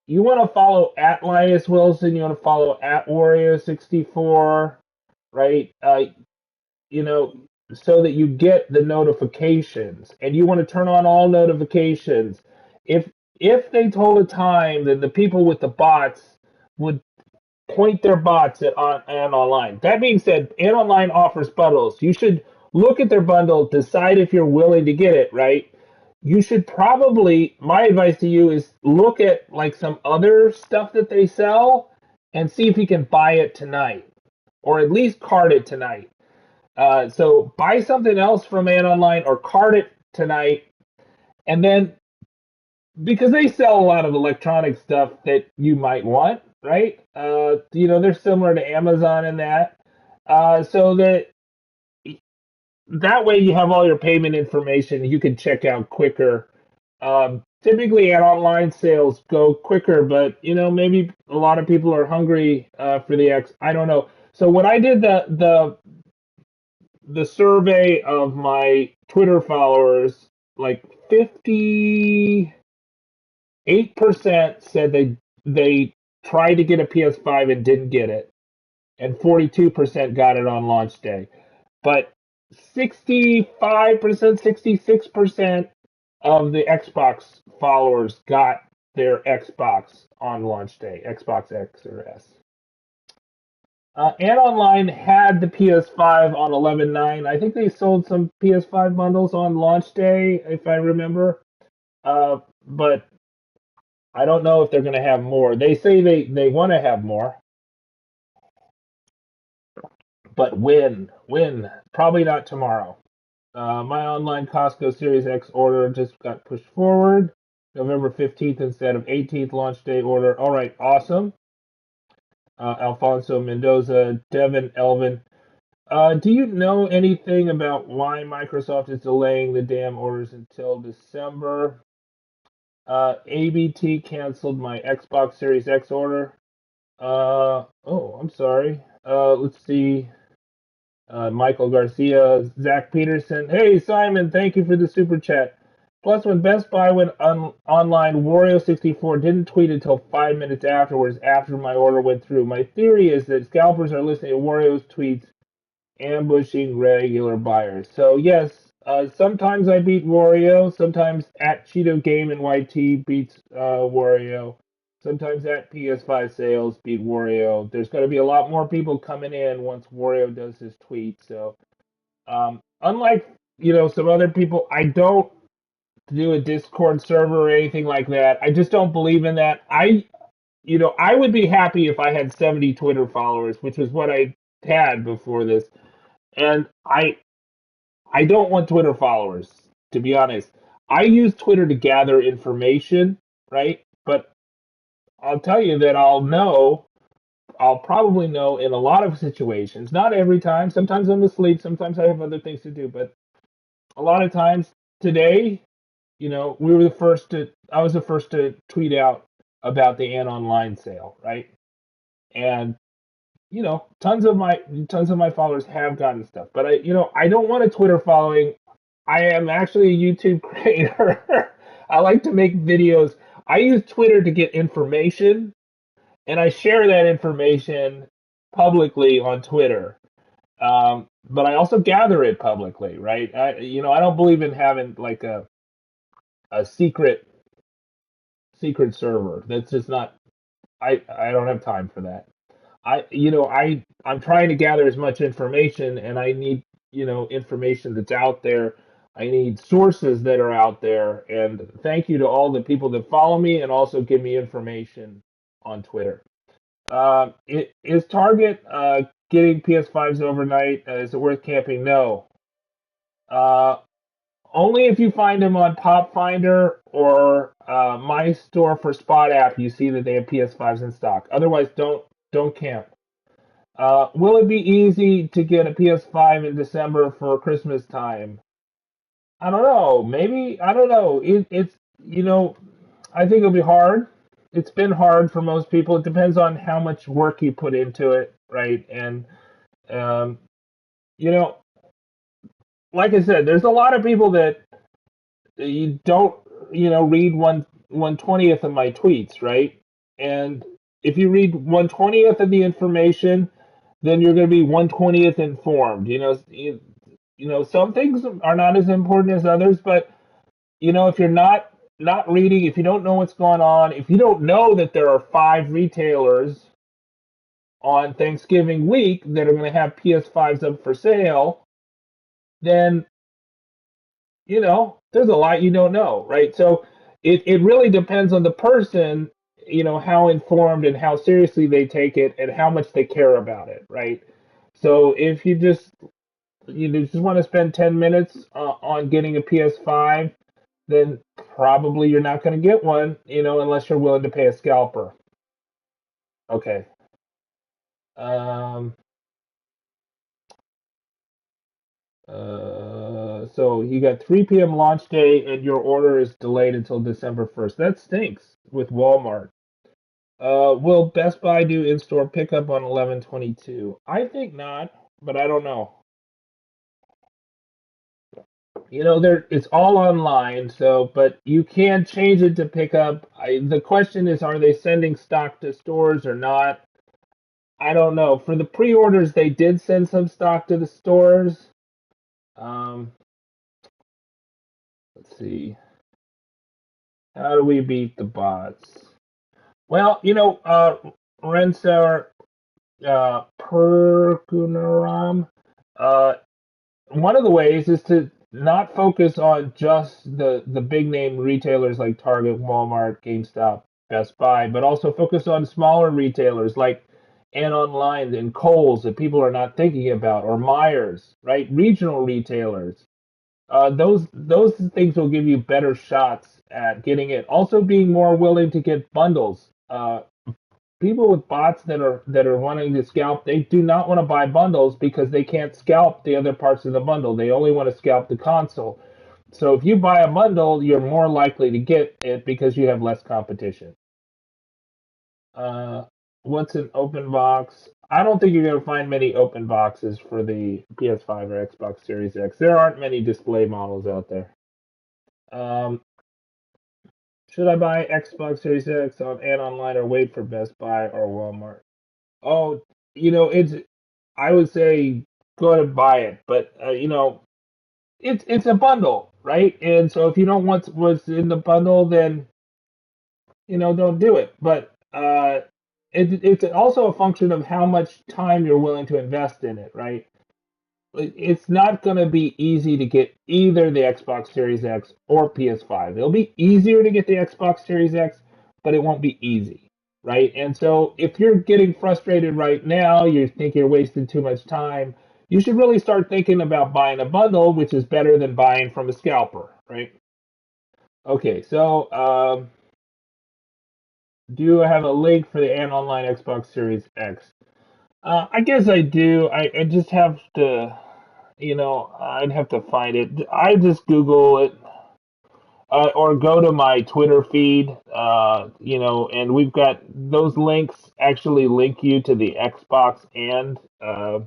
you want to follow at Linus Wilson, you want to follow at Wario64, right? You know, so that you get the notifications, and you want to turn on all notifications. If if they told a time, then the people with the bots would point their bots at Antonline. That being said, Antonline offers bundles. You should look at their bundle, decide if you're willing to get it, right? You should probably, my advice to you is look at like some other stuff that they sell and see if you can buy it tonight or at least card it tonight. So buy something else from Antonline or card it tonight, and then because they sell a lot of electronic stuff that you might want, right? They're similar to Amazon in that. So that way you have all your payment information. You can check out quicker. Typically, at online sales go quicker, but maybe a lot of people are hungry for the X. I don't know. So when I did the survey of my Twitter followers, like 58% said they tried to get a PS5 and didn't get it, and 42% got it on launch day. But 65%, 66% of the Xbox followers got their Xbox on launch day, Xbox X or S. Antonline had the PS5 on 11/9. I think they sold some PS5 bundles on launch day, if I remember. But I don't know if they're going to have more. They say they want to have more. But when? When? Probably not tomorrow. My online Costco Series X order just got pushed forward. November 15th instead of 18th launch day order. All right, awesome. Alfonso Mendoza, Devin Elvin. Do you know anything about why Microsoft is delaying the damn orders until December? ABT canceled my Xbox Series X order. I'm sorry. Let's see. Michael Garcia, Zach Peterson. Hey, Simon, thank you for the super chat. Plus, when Best Buy went online, Wario64 didn't tweet until 5 minutes afterwards after my order went through. My theory is that scalpers are listening to Wario's tweets, ambushing regular buyers. So, yes, sometimes I beat Wario. Sometimes at Cheeto Game and YT beats Wario. Sometimes that PS5 sales beat Wario. There's going to be a lot more people coming in once Wario does his tweet. So, unlike some other people, I don't do a Discord server or anything like that. I just don't believe in that. I would be happy if I had 70 Twitter followers, which was what I had before this, and I don't want Twitter followers, to be honest. I use Twitter to gather information, right? But I'll tell you that I'll probably know in a lot of situations. Not every time. Sometimes I'm asleep. Sometimes I have other things to do. But a lot of times today, I was the first to tweet out about the Antonline sale, right? And tons of my followers have gotten stuff. But I don't want a Twitter following. I am actually a YouTube creator. I like to make videos. I use Twitter to get information, and I share that information publicly on Twitter. But I also gather it publicly, right? I don't believe in having like a secret server. That's just not. I don't have time for that. I'm trying to gather as much information, and I need information that's out there. I need sources that are out there, and thank you to all the people that follow me and also give me information on Twitter. Is Target getting PS5s overnight? Is it worth camping? No. Uh, Only if you find them on Pop Finder or My Store for Spot app, you see that they have PS5s in stock. Otherwise, don't camp. Will it be easy to get a PS5 in December for Christmas time? I don't know. Maybe I don't know. It's I think it'll be hard. It's been hard for most people. It depends on how much work you put into it, right? And um, you know, like I said, there's a lot of people that you don't, read 1/20th of my tweets, right? And if you read 1/20th of the information, then you're going to be 1/20th informed. Some things are not as important as others, but if you're not reading, if you don't know what's going on, if you don't know that there are 5 retailers on Thanksgiving week that are going to have PS5s up for sale, then there's a lot you don't know, right? So it really depends on the person, how informed and how seriously they take it and how much they care about it, right? So if you just want to spend 10 minutes on getting a PS5, then probably you're not going to get one, unless you're willing to pay a scalper. Okay. Um, so you got 3 p.m. launch day, and your order is delayed until December 1st. That stinks with Walmart. Will Best Buy do in-store pickup on 11/22? I think not, but I don't know. There it's all online, so but you can change it to pickup. The question is, are they sending stock to stores or not? I don't know. For the pre-orders, they did send some stock to the stores. Um, let's see. How do we beat the bots? Well, Rensar Perkunaram, uh, one of the ways is to not focus on just the big name retailers like Target, Walmart, GameStop, Best Buy, but also focus on smaller retailers like Antonline and Kohl's that people are not thinking about, or Myers, right? Regional retailers. Those things will give you better shots at getting it. Also, being more willing to get bundles. People with bots that are wanting to scalp, they do not want to buy bundles because they can't scalp the other parts of the bundle. They only want to scalp the console. So if you buy a bundle, you're more likely to get it because you have less competition. Uh, what's an open box? I don't think you're going to find many open boxes for the PS5 or Xbox Series X. There aren't many display models out there. Um, should I buy Xbox Series X on and online or wait for Best Buy or Walmart? Oh, it's I would say go ahead and buy it, but it's a bundle, right? And so if you don't want what's in the bundle, then don't do it. But it's also a function of how much time you're willing to invest in it, right? It's not going to be easy to get either the Xbox Series X or PS5. It'll be easier to get the Xbox Series X, but it won't be easy, right? And so if you're getting frustrated right now, you think you're wasting too much time, you should really start thinking about buying a bundle, which is better than buying from a scalper, right? Okay, so do you have a link for the Antonline Xbox Series X? I guess I do. I just have to. I'd have to find it. I just Google it or go to my Twitter feed, and we've got those links actually link you to the Xbox and a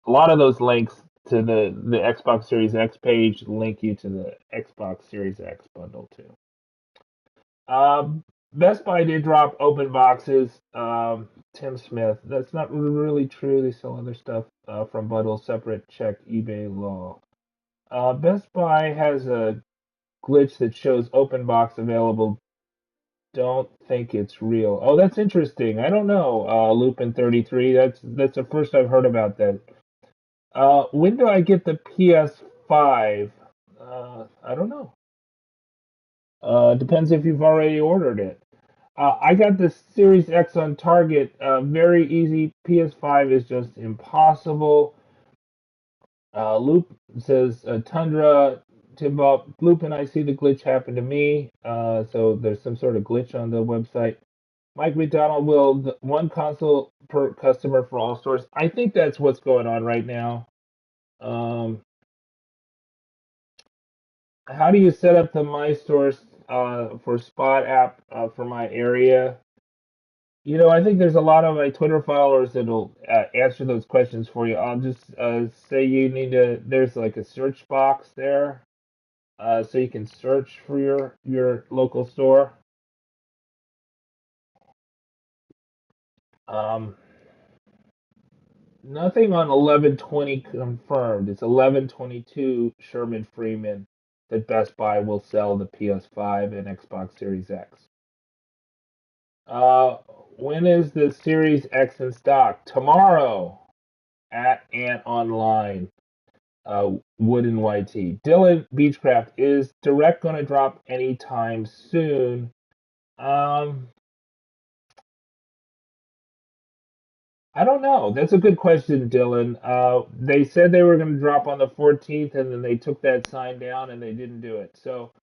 lot of those links to the Xbox Series X page link you to the Xbox Series X bundle too. Best Buy did drop open boxes. Tim Smith. That's not really true. They sell other stuff from bundles separate. Check eBay law. Best Buy has a glitch that shows open box available. Don't think it's real. Oh, that's interesting. I don't know. Lupin 33. That's the first I've heard about that. When do I get the PS5? I don't know. Depends if you've already ordered it. I got the Series X on Target. Very easy. PS5 is just impossible. Loop says Tundra, Timbop, Loop, and I see the glitch happen to me. So there's some sort of glitch on the website. Mike McDonald will one console per customer for all stores. I think that's what's going on right now. Um, how do you set up the My Stores for Spot app for my area? I think there's a lot of my Twitter followers that'll answer those questions for you. I'll just say you need to. There's like a search box there, so you can search for your local store. Um, Nothing on 11/20 confirmed. It's 11/22 Sherman Freeman that Best Buy will sell the PS5 and Xbox Series X. Uh, when is the Series X in stock? Tomorrow at Antonline. Wood and YT. Dylan Beechcraft, is Direct going to drop anytime soon? Um, I don't know. That's a good question, Dylan. They said they were going to drop on the 14th, and then they took that sign down and they didn't do it. So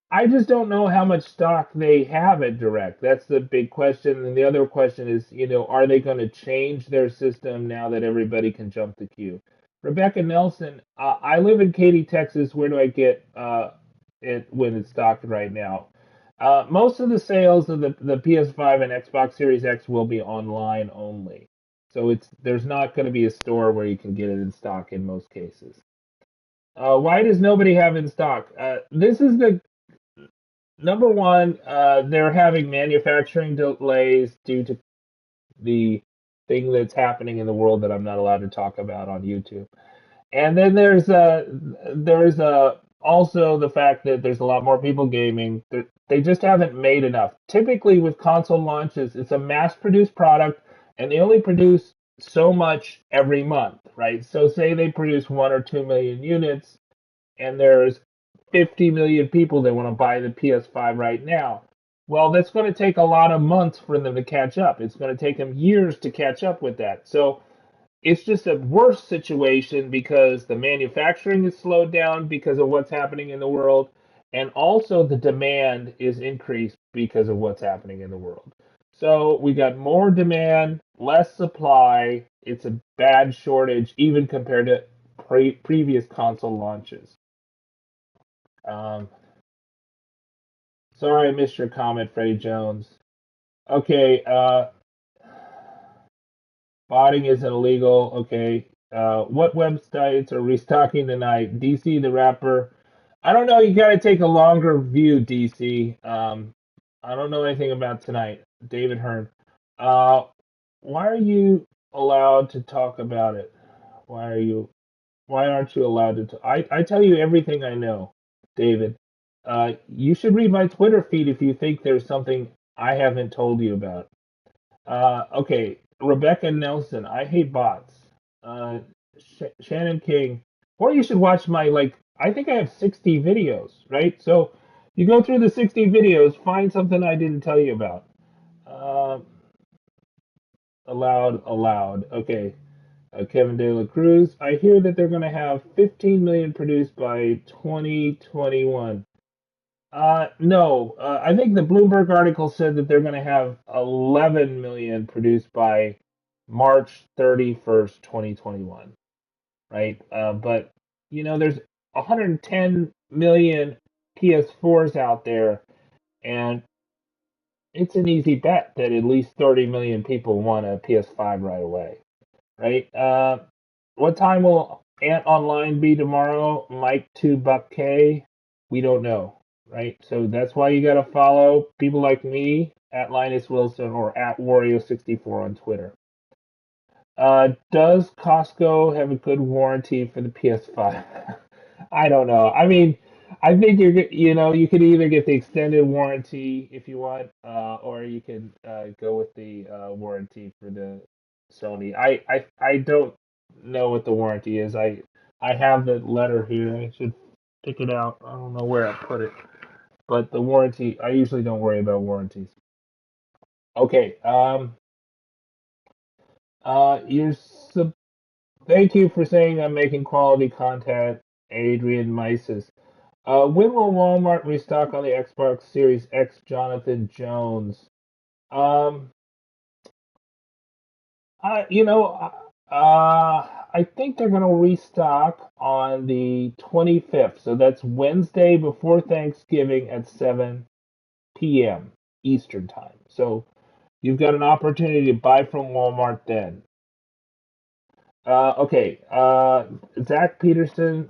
I just don't know how much stock they have at Direct. That's the big question. And the other question is, are they going to change their system now that everybody can jump the queue? Rebecca Nelson, I live in Katy, Texas. Where do I get it when it's stocked right now? Most of the sales of the PS5 and Xbox Series X will be online only. So there's not going to be a store where you can get it in stock in most cases. Why does nobody have in stock? This is the number one. They're having manufacturing delays due to the thing that's happening in the world that I'm not allowed to talk about on YouTube. And then there's also the fact that there's a lot more people gaming. They just haven't made enough. Typically, with console launches, it's a mass-produced product, and they only produce so much every month, right? So, say they produce 1 or 2 million units, and there's 50 million people that want to buy the PS5 right now. Well, that's going to take a lot of months for them to catch up. It's going to take them years to catch up with that. So it's just a worse situation because the manufacturing is slowed down because of what's happening in the world, and also the demand is increased because of what's happening in the world. So we got more demand, less supply. It's a bad shortage, even compared to previous console launches. Um, Sorry I missed your comment, Freddie Jones. Okay, botting isn't illegal. Okay. What websites are restocking tonight? DC the rapper. I don't know. You got to take a longer view, DC. I don't know anything about tonight. David Hearn. Uh, why are you allowed to talk about it? Why are you? Why aren't you allowed to? I tell you everything I know, David. You should read my Twitter feed if you think there's something I haven't told you about. Okay, Rebecca Nelson. I hate bots. Uh, Shannon King. Or you should watch my like. I think I have 60 videos, right? So you go through the 60 videos, find something I didn't tell you about. Uh, allowed. Okay. Kevin De La Cruz. I hear that they're going to have 15 million produced by 2021. No, I think the Bloomberg article said that they're going to have 11 million produced by March 31st, 2021, right? But there's 110 million PS4s out there, and it's an easy bet that at least 30 million people want a PS5 right away, right? What time will Ant Online be tomorrow? Mike 2 Buck K? We don't know, right? So that's why you got to follow people like me at Linus Wilson or at Wario64 on Twitter. Does Costco have a good warranty for the PS5? I don't know. I mean, I think you could either get the extended warranty if you want, or you can go with the warranty for the Sony. I don't know what the warranty is. I have the letter here. I should pick it out. I don't know where I put it, but the warranty. I usually don't worry about warranties. Okay. You're Thank you for saying I'm making quality content, Adrian Mises. When will Walmart restock on the Xbox Series X, Jonathan Jones? Um, I, you know, I think they're going to restock on the 25th. So that's Wednesday before Thanksgiving at 7 p.m. Eastern time. So You've got an opportunity to buy from Walmart then. Okay. Zach Peterson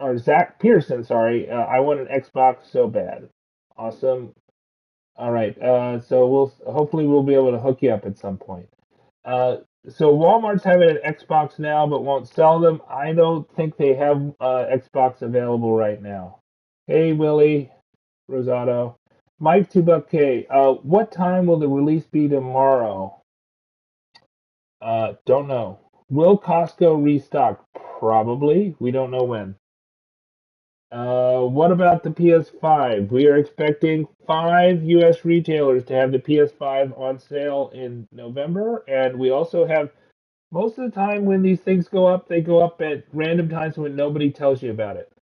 or Zach Pearson, sorry. I want an Xbox so bad. Awesome. All right. So hopefully we'll be able to hook you up at some point. Uh, so Walmart's having an Xbox now, but won't sell them. I don't think they have Xbox available right now. Hey Willie Rosato, Mike Tubuck K. What time will the release be tomorrow? Don't know. Will Costco restock? Probably. We don't know when. What about the PS5? We are expecting 5 U.S. retailers to have the PS5 on sale in November, and we also have most of the time when these things go up, they go up at random times when nobody tells you about it.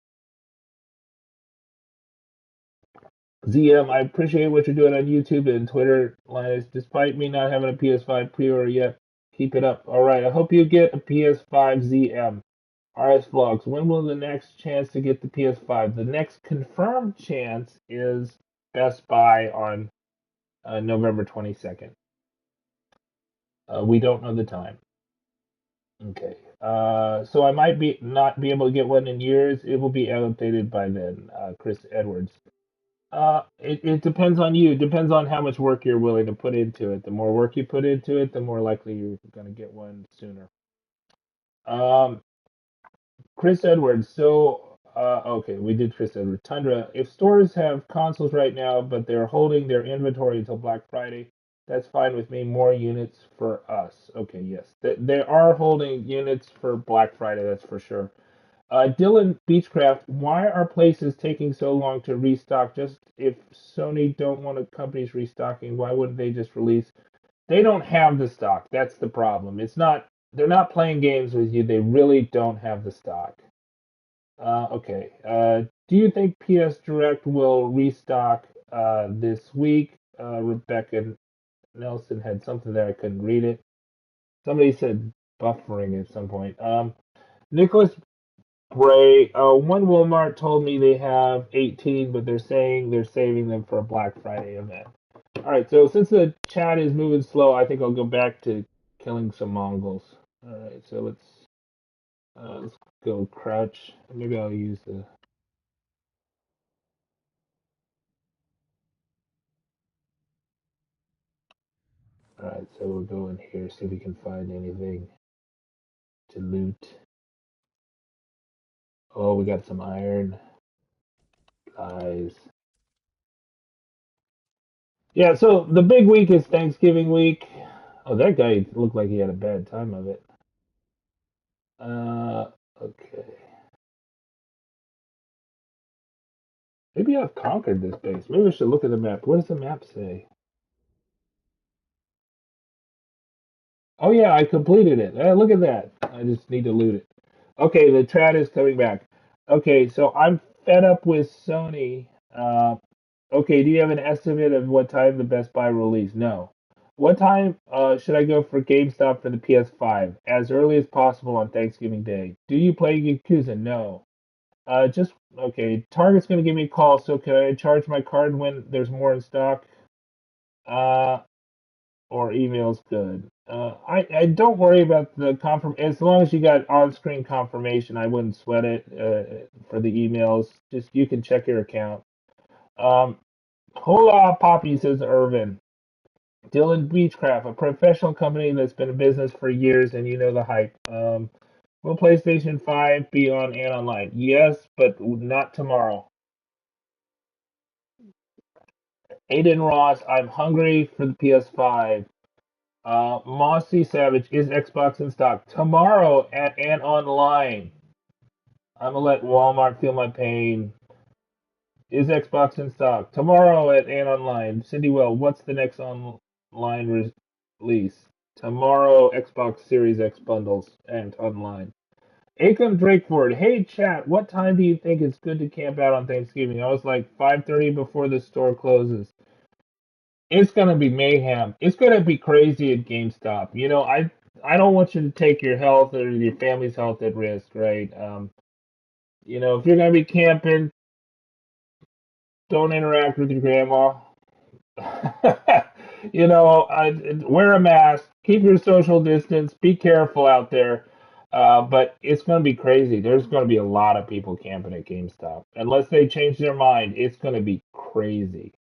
ZM, I appreciate what you're doing on YouTube and Twitter, Linus. Despite me not having a PS5 pre-order yet, keep it up. All right, I hope you get a PS5 ZM. RS Vlogs, when will the next chance to get the PS5? The next confirmed chance is Best Buy on November 22nd. We don't know the time. Okay. So I might be not be able to get one in years. It will be outdated by then, Chris Edwards. It depends on you. It depends on how much work you're willing to put into it. The more work you put into it, the more likely you're going to get one sooner. Um, Chris Edwards. So, okay, we did Chris Edwards. Tundra. If stores have consoles right now, but they're holding their inventory until Black Friday, that's fine with me. More units for us. Okay, yes, they are holding units for Black Friday. That's for sure. Dylan Beechcraft, why are places taking so long to restock? Just if Sony don't want companies restocking, why wouldn't they just release? They don't have the stock. That's the problem. It's not they're not playing games with you. They really don't have the stock. Okay. Do you think PS Direct will restock this week? Rebecca Nelson had something there. I couldn't read it. Somebody said buffering at some point. Nicholas Bray, one Walmart told me they have 18, but they're saying they're saving them for a Black Friday event. All right, so since the chat is moving slow, I think I'll go back to killing some Mongols. All right, so let's go crouch. Maybe I'll use the. All right, so we'll go in here see if we can find anything to loot. Oh, we got some iron. Guys. Yeah, so the big week is Thanksgiving week. Oh, that guy looked like he had a bad time of it. Okay. Maybe I've conquered this base. Maybe I should look at the map. What does the map say? Oh yeah, I completed it. Look at that. I just need to loot it. Okay, the chat is coming back. Okay, so I'm fed up with Sony. Okay, do you have an estimate of what time the Best Buy release? No. What time should I go for GameStop for the PS5? As early as possible on Thanksgiving Day. Do you play Yakuza? No. Just okay. Target's gonna give me a call, so can I charge my card when there's more in stock? Uh, or email's good. I don't worry about the confirm as long as you got on-screen confirmation. I wouldn't sweat it for the emails. Just you can check your account. Um, Hola Poppy, says Irvin. Dylan Beechcraft, a professional company that's been in business for years, and you know the hype. Will PlayStation 5 be on and online? Yes, but not tomorrow. Aiden Ross, I'm hungry for the PS5. Mossy Savage, is Xbox in stock? Tomorrow at and online. I'm gonna let Walmart feel my pain. Is Xbox in stock? Tomorrow at and online. Cindy Well, what's the next online release? Tomorrow, Xbox Series X bundles and online. Acom Drakeford, hey chat, what time do you think it's good to camp out on Thanksgiving? I was like 5:30 before the store closes. It's gonna be mayhem. It's gonna be crazy at GameStop. I don't want you to take your health or your family's health at risk, right? If you're gonna be camping, don't interact with your grandma. wear a mask, keep your social distance, be careful out there. But it's going to be crazy. There's going to be a lot of people camping at GameStop. Unless they change their mind, it's going to be crazy.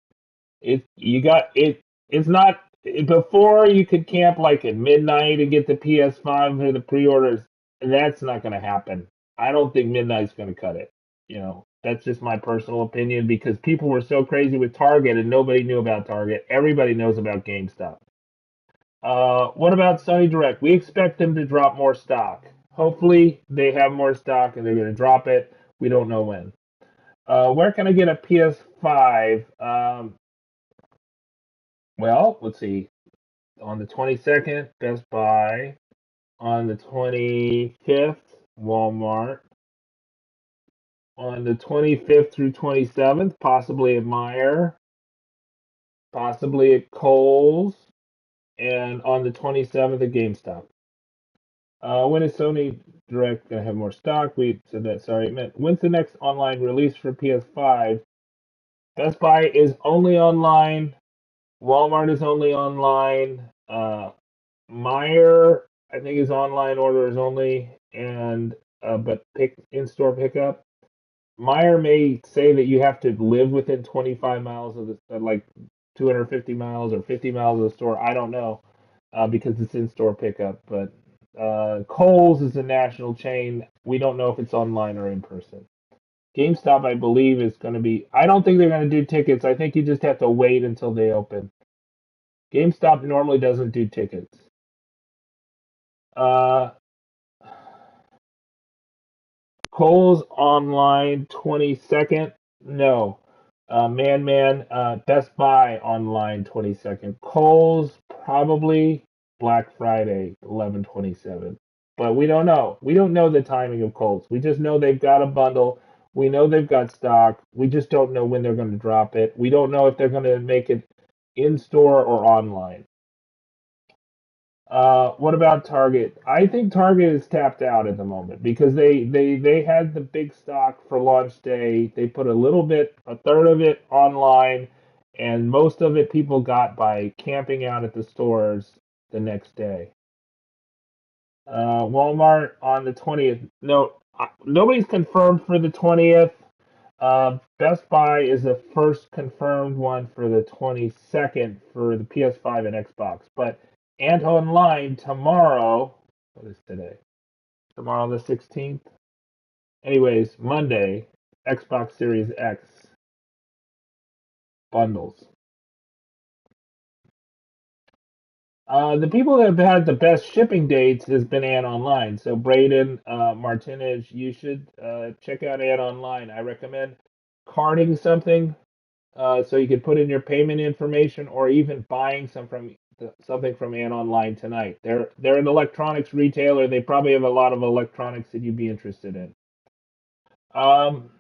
It you got it. It's not before you could camp like at midnight and get the PS5 or the pre-orders. That's not going to happen. I don't think midnight's going to cut it. That's just my personal opinion because people were so crazy with Target and nobody knew about Target. Everybody knows about GameStop. What about Sony Direct? We expect them to drop more stock. Hopefully, they have more stock and they're going to drop it. We don't know when. Where can I get a PS5? Well, let's see. On the 22nd, Best Buy. On the 25th, Walmart. On the 25th through 27th, possibly at Meijer, possibly at Kohl's, and on the 27th at GameStop. When is Sony Direct going to have more stock? We said that, sorry. When's the next online release for PS5? Best Buy is only online. Walmart is only online. Meijer, I think, is online orders only, and but in-store pickup. Meyer may say that you have to live within 25 miles of the like 250 miles or 50 miles of the store. I don't know because it's in-store pickup. But Kohl's is a national chain. We don't know if it's online or in person. GameStop, I believe, is going to be. I don't think they're going to do tickets. I think you just have to wait until they open. GameStop normally doesn't do tickets. Uh, Kohl's online 22nd. No. Best Buy online 22nd. Kohl's probably Black Friday 11/27. But we don't know. We don't know the timing of Kohl's. We just know they've got a bundle. We know they've got stock. We just don't know when they're going to drop it. We don't know if they're going to make it in store or online. What about Target? I think Target is tapped out at the moment because they had the big stock for launch day. They put a third of it online, and most of it people got by camping out at the stores the next day. Walmart on the 20th. No, nobody's confirmed for the 20th. Best Buy is the first confirmed one for the 22nd for the PS5 and Xbox. But Antonline tomorrow, what is today? Tomorrow the 16th? Anyways, Monday, Xbox Series X bundles. The people that have had the best shipping dates has been Antonline. So Braden Martinez, you should check out Antonline. I recommend carding something so you can put in your payment information or even buying something from Antonline tonight. They're an electronics retailer. They probably have a lot of electronics that you'd be interested in. Um,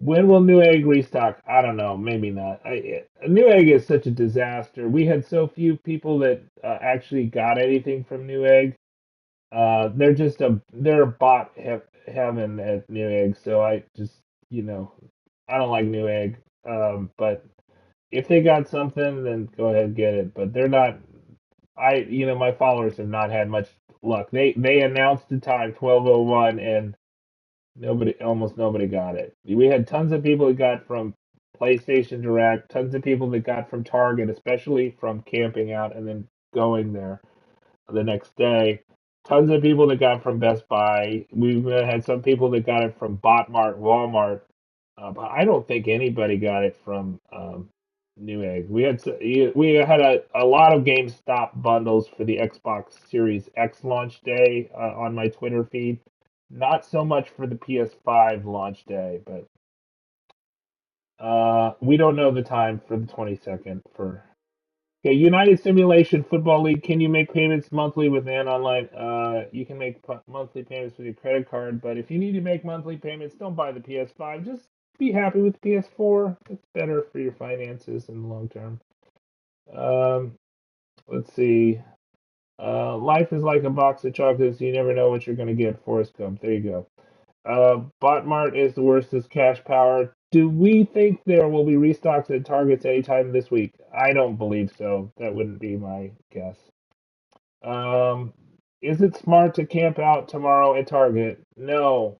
when will Newegg restock? I don't know. Maybe not. Newegg is such a disaster. We had so few people that actually got anything from Newegg. They're a bot heaven at Newegg. So I just I don't like Newegg. But if they got something, then go ahead and get it. But they're not. My followers have not had much luck. They announced the time 12:01 and almost nobody got it. We had tons of people that got from PlayStation Direct, tons of people that got from Target, especially from camping out and then going there the next day. Tons of people that got from Best Buy. We had some people that got it from Botmart, Walmart, but I don't think anybody got it from Newegg. We had a lot of GameStop bundles for the Xbox Series X launch day on my Twitter feed. Not so much for the PS5 launch day, but we don't know the time for the 22nd for. Okay, United Simulation Football League. Can you make payments monthly with Antonline? You can make monthly payments with your credit card, but if you need to make monthly payments, don't buy the PS5. Just be happy with the PS4. It's better for your finances in the long term. Let's see. Life is like a box of chocolates. You never know what you're going to get. Forrest Gump. There you go. Botmart is the worst as cash power. Do we think there will be restocks at Targets anytime this week? I don't believe so. That wouldn't be my guess. Um, is it smart to camp out tomorrow at Target? No.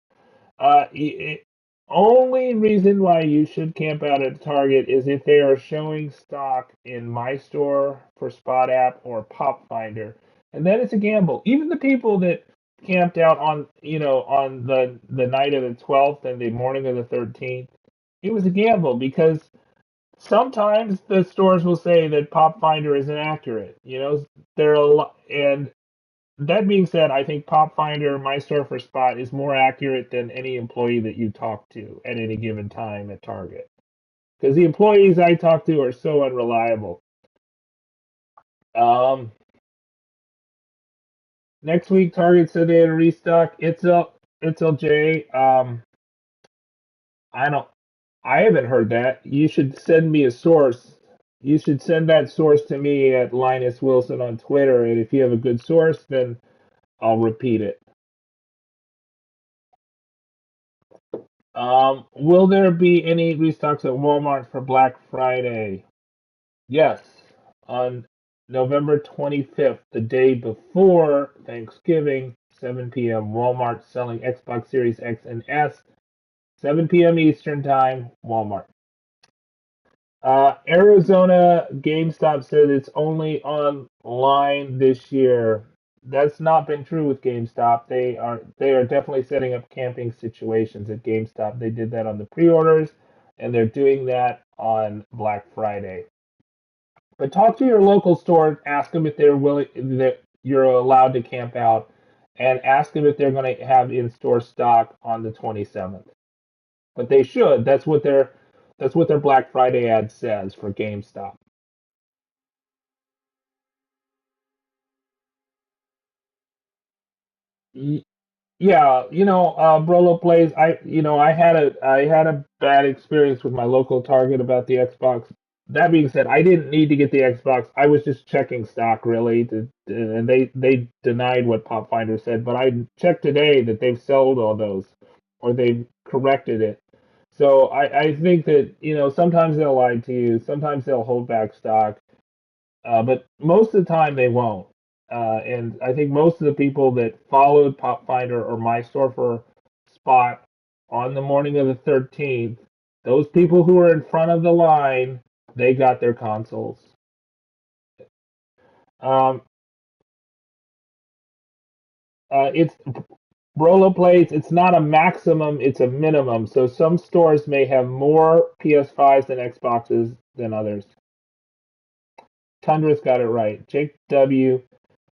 Only reason why you should camp out at Target is if they are showing stock in My Store for Spot App or Pop Finder, and then it's a gamble. Even the people that camped out on on the night of the 12th and the morning of the 13th, it was a gamble because sometimes the stores will say that Pop Finder is inaccurate. There are a lot, and that being said, I think Pop Finder, My Store for Spot, is more accurate than any employee that you talk to at any given time at Target. Because the employees I talk to are so unreliable. Um, Next week, Target said they had a restock. It's LJ. I don't. I haven't heard that. You should send me a source. You should send that source to me at Linus Wilson on Twitter, and if you have a good source, then I'll repeat it. Will there be any restocks at Walmart for Black Friday? Yes, on November 25th, the day before Thanksgiving, 7 p.m., Walmart selling Xbox Series X and S, 7 p.m. Eastern Time, Walmart. Arizona GameStop said it's only online this year. That's not been true with GameStop. They are definitely setting up camping situations at GameStop. They did that on the pre-orders, and they're doing that on Black Friday. But talk to your local store, ask them if they're willing that you're allowed to camp out, and ask them if they're going to have in-store stock on the 27th. But they should. That's what their Black Friday ad says for GameStop. Yeah, Brolo plays. I had a bad experience with my local Target about the Xbox. That being said, I didn't need to get the Xbox. I was just checking stock really, and they denied what Pop Finder said. But I checked today that they've sold all those, or they've corrected it. So I think that sometimes they'll lie to you, sometimes they'll hold back stock. But most of the time they won't. And I think most of the people that followed Pop Finder or My Store for Spot on the morning of the 13th, those people who were in front of the line, they got their consoles. Um, it's Rolo plays. It's not a maximum; it's a minimum. So some stores may have more PS5s and Xboxes than others. Tundra's got it right. Jake W.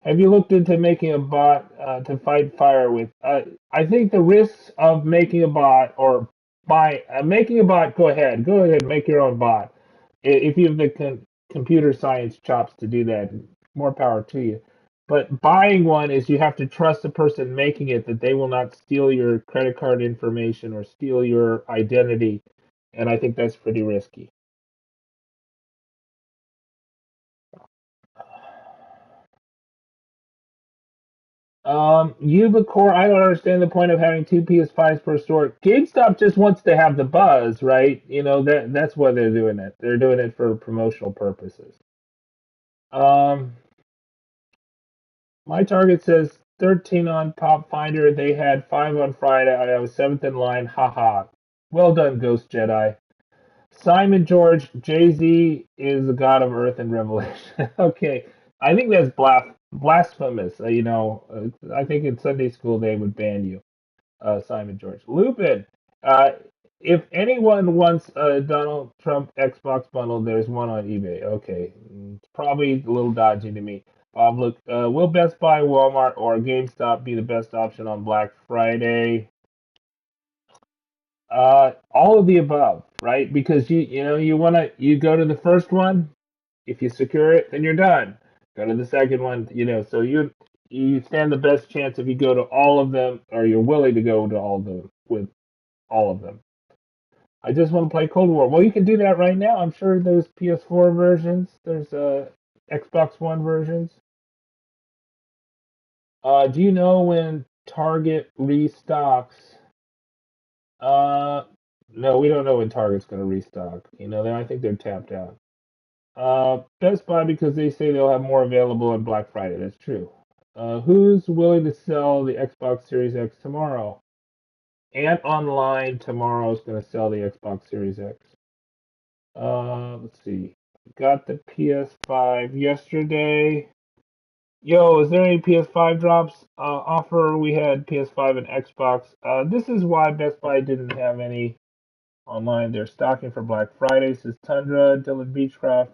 Have you looked into making a bot to fight fire with? I think the risks of making a bot or making a bot. Go ahead, make your own bot. If you have the computer science chops to do that, more power to you. But buying one is you have to trust the person making it that they will not steal your credit card information or steal your identity, and I think that's pretty risky. Ubicore, I don't understand the point of having two PS5s per store. GameStop just wants to have the buzz, right? That's why they're doing it. They're doing it for promotional purposes. Um, my target says 13 on Pop Finder. They had 5 on Friday. I was seventh in line. Haha. Well done, Ghost Jedi. Simon George, Jay-Z is the god of Earth and Revelation. Okay, I think that's blasphemous. I think in Sunday school they would ban you. Simon George. Lupin, uh, if anyone wants a Donald Trump Xbox bundle, there's one on eBay. Okay, it's probably a little dodgy to me. Look, will Best Buy, Walmart, or GameStop be the best option on Black Friday? All of the above, right? Because you go to the first one. If you secure it, then you're done. Go to the second one, so you stand the best chance if you go to all of them, or you're willing to go to all of them with all of them. I just want to play Cold War. Well, you can do that right now. I'm sure there's PS4 versions. There's Xbox One versions. Do you know when Target restocks? Uh, No, we don't know when Target's going to restock. I think they're tapped out. Best Buy because they say they'll have more available on Black Friday. That's true. Who's willing to sell the Xbox Series X tomorrow? Antonline tomorrow is going to sell the Xbox Series X. Let's see. Got the PS5 yesterday. Yo, is there any PS5 drops? Offer we had PS5 and Xbox. This is why Best Buy didn't have any online. They're stocking for Black Friday, says Tundra, Dylan Beechcraft.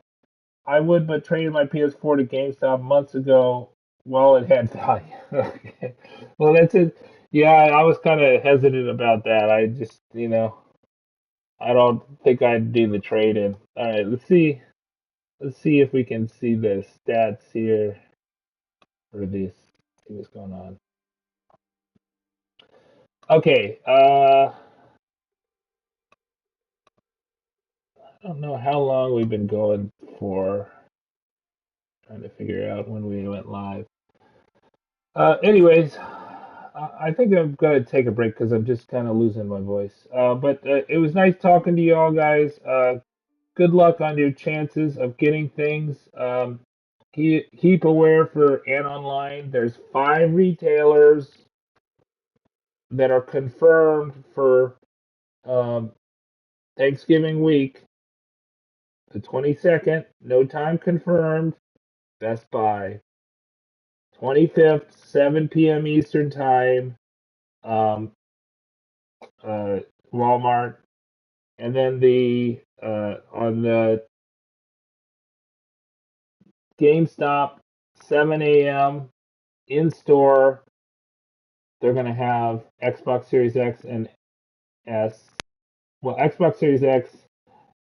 I would, but traded my PS4 to GameStop months ago while it had value. Okay. Well, that's it. Yeah, I was kind of hesitant about that. I just, I don't think I'd do the trade in. All right, let's see. Let's see if we can see the stats here for this. See what's going on. Okay. I don't know how long we've been going for. Trying to figure out when we went live. Anyways, I think I'm gonna take a break because I'm just kind of losing my voice. But it was nice talking to you all, guys. Good luck on your chances of getting things. Keep aware for Antonline. There's 5 retailers that are confirmed for um, Thanksgiving week, the 22nd. No time confirmed. Best Buy. 25th, 7 p.m. Eastern Time. Um, uh, Walmart, and then the on the GameStop, 7 a.m. in store. They're gonna have Xbox Series X and S. Well, Xbox Series X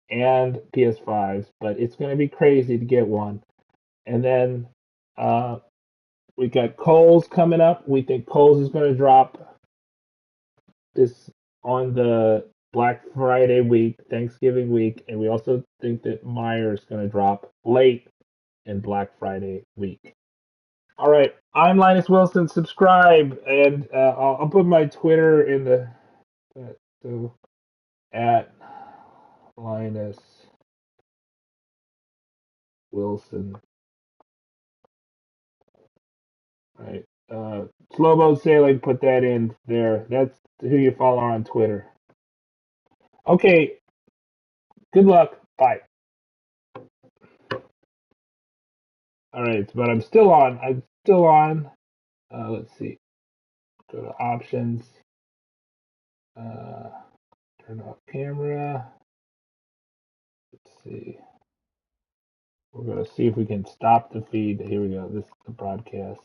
and PS5s, but it's gonna be crazy to get one. And then uh, we got Kohl's coming up. We think Kohl's is gonna drop this on the Black Friday week, Thanksgiving week, and we also think that Meijer is going to drop late in Black Friday week. All right, I'm Linus Wilson. Subscribe, and I'll put my Twitter in the so at Linus Wilson. All right, Slow Boat Sailing. Put that in there. That's who you follow on Twitter. Okay, good luck. Bye. All right, but I'm still on. I'm still on. Let's see. Go to options. Uh, turn off camera. Let's see. We're going to see if we can stop the feed. Here we go. This is the broadcast.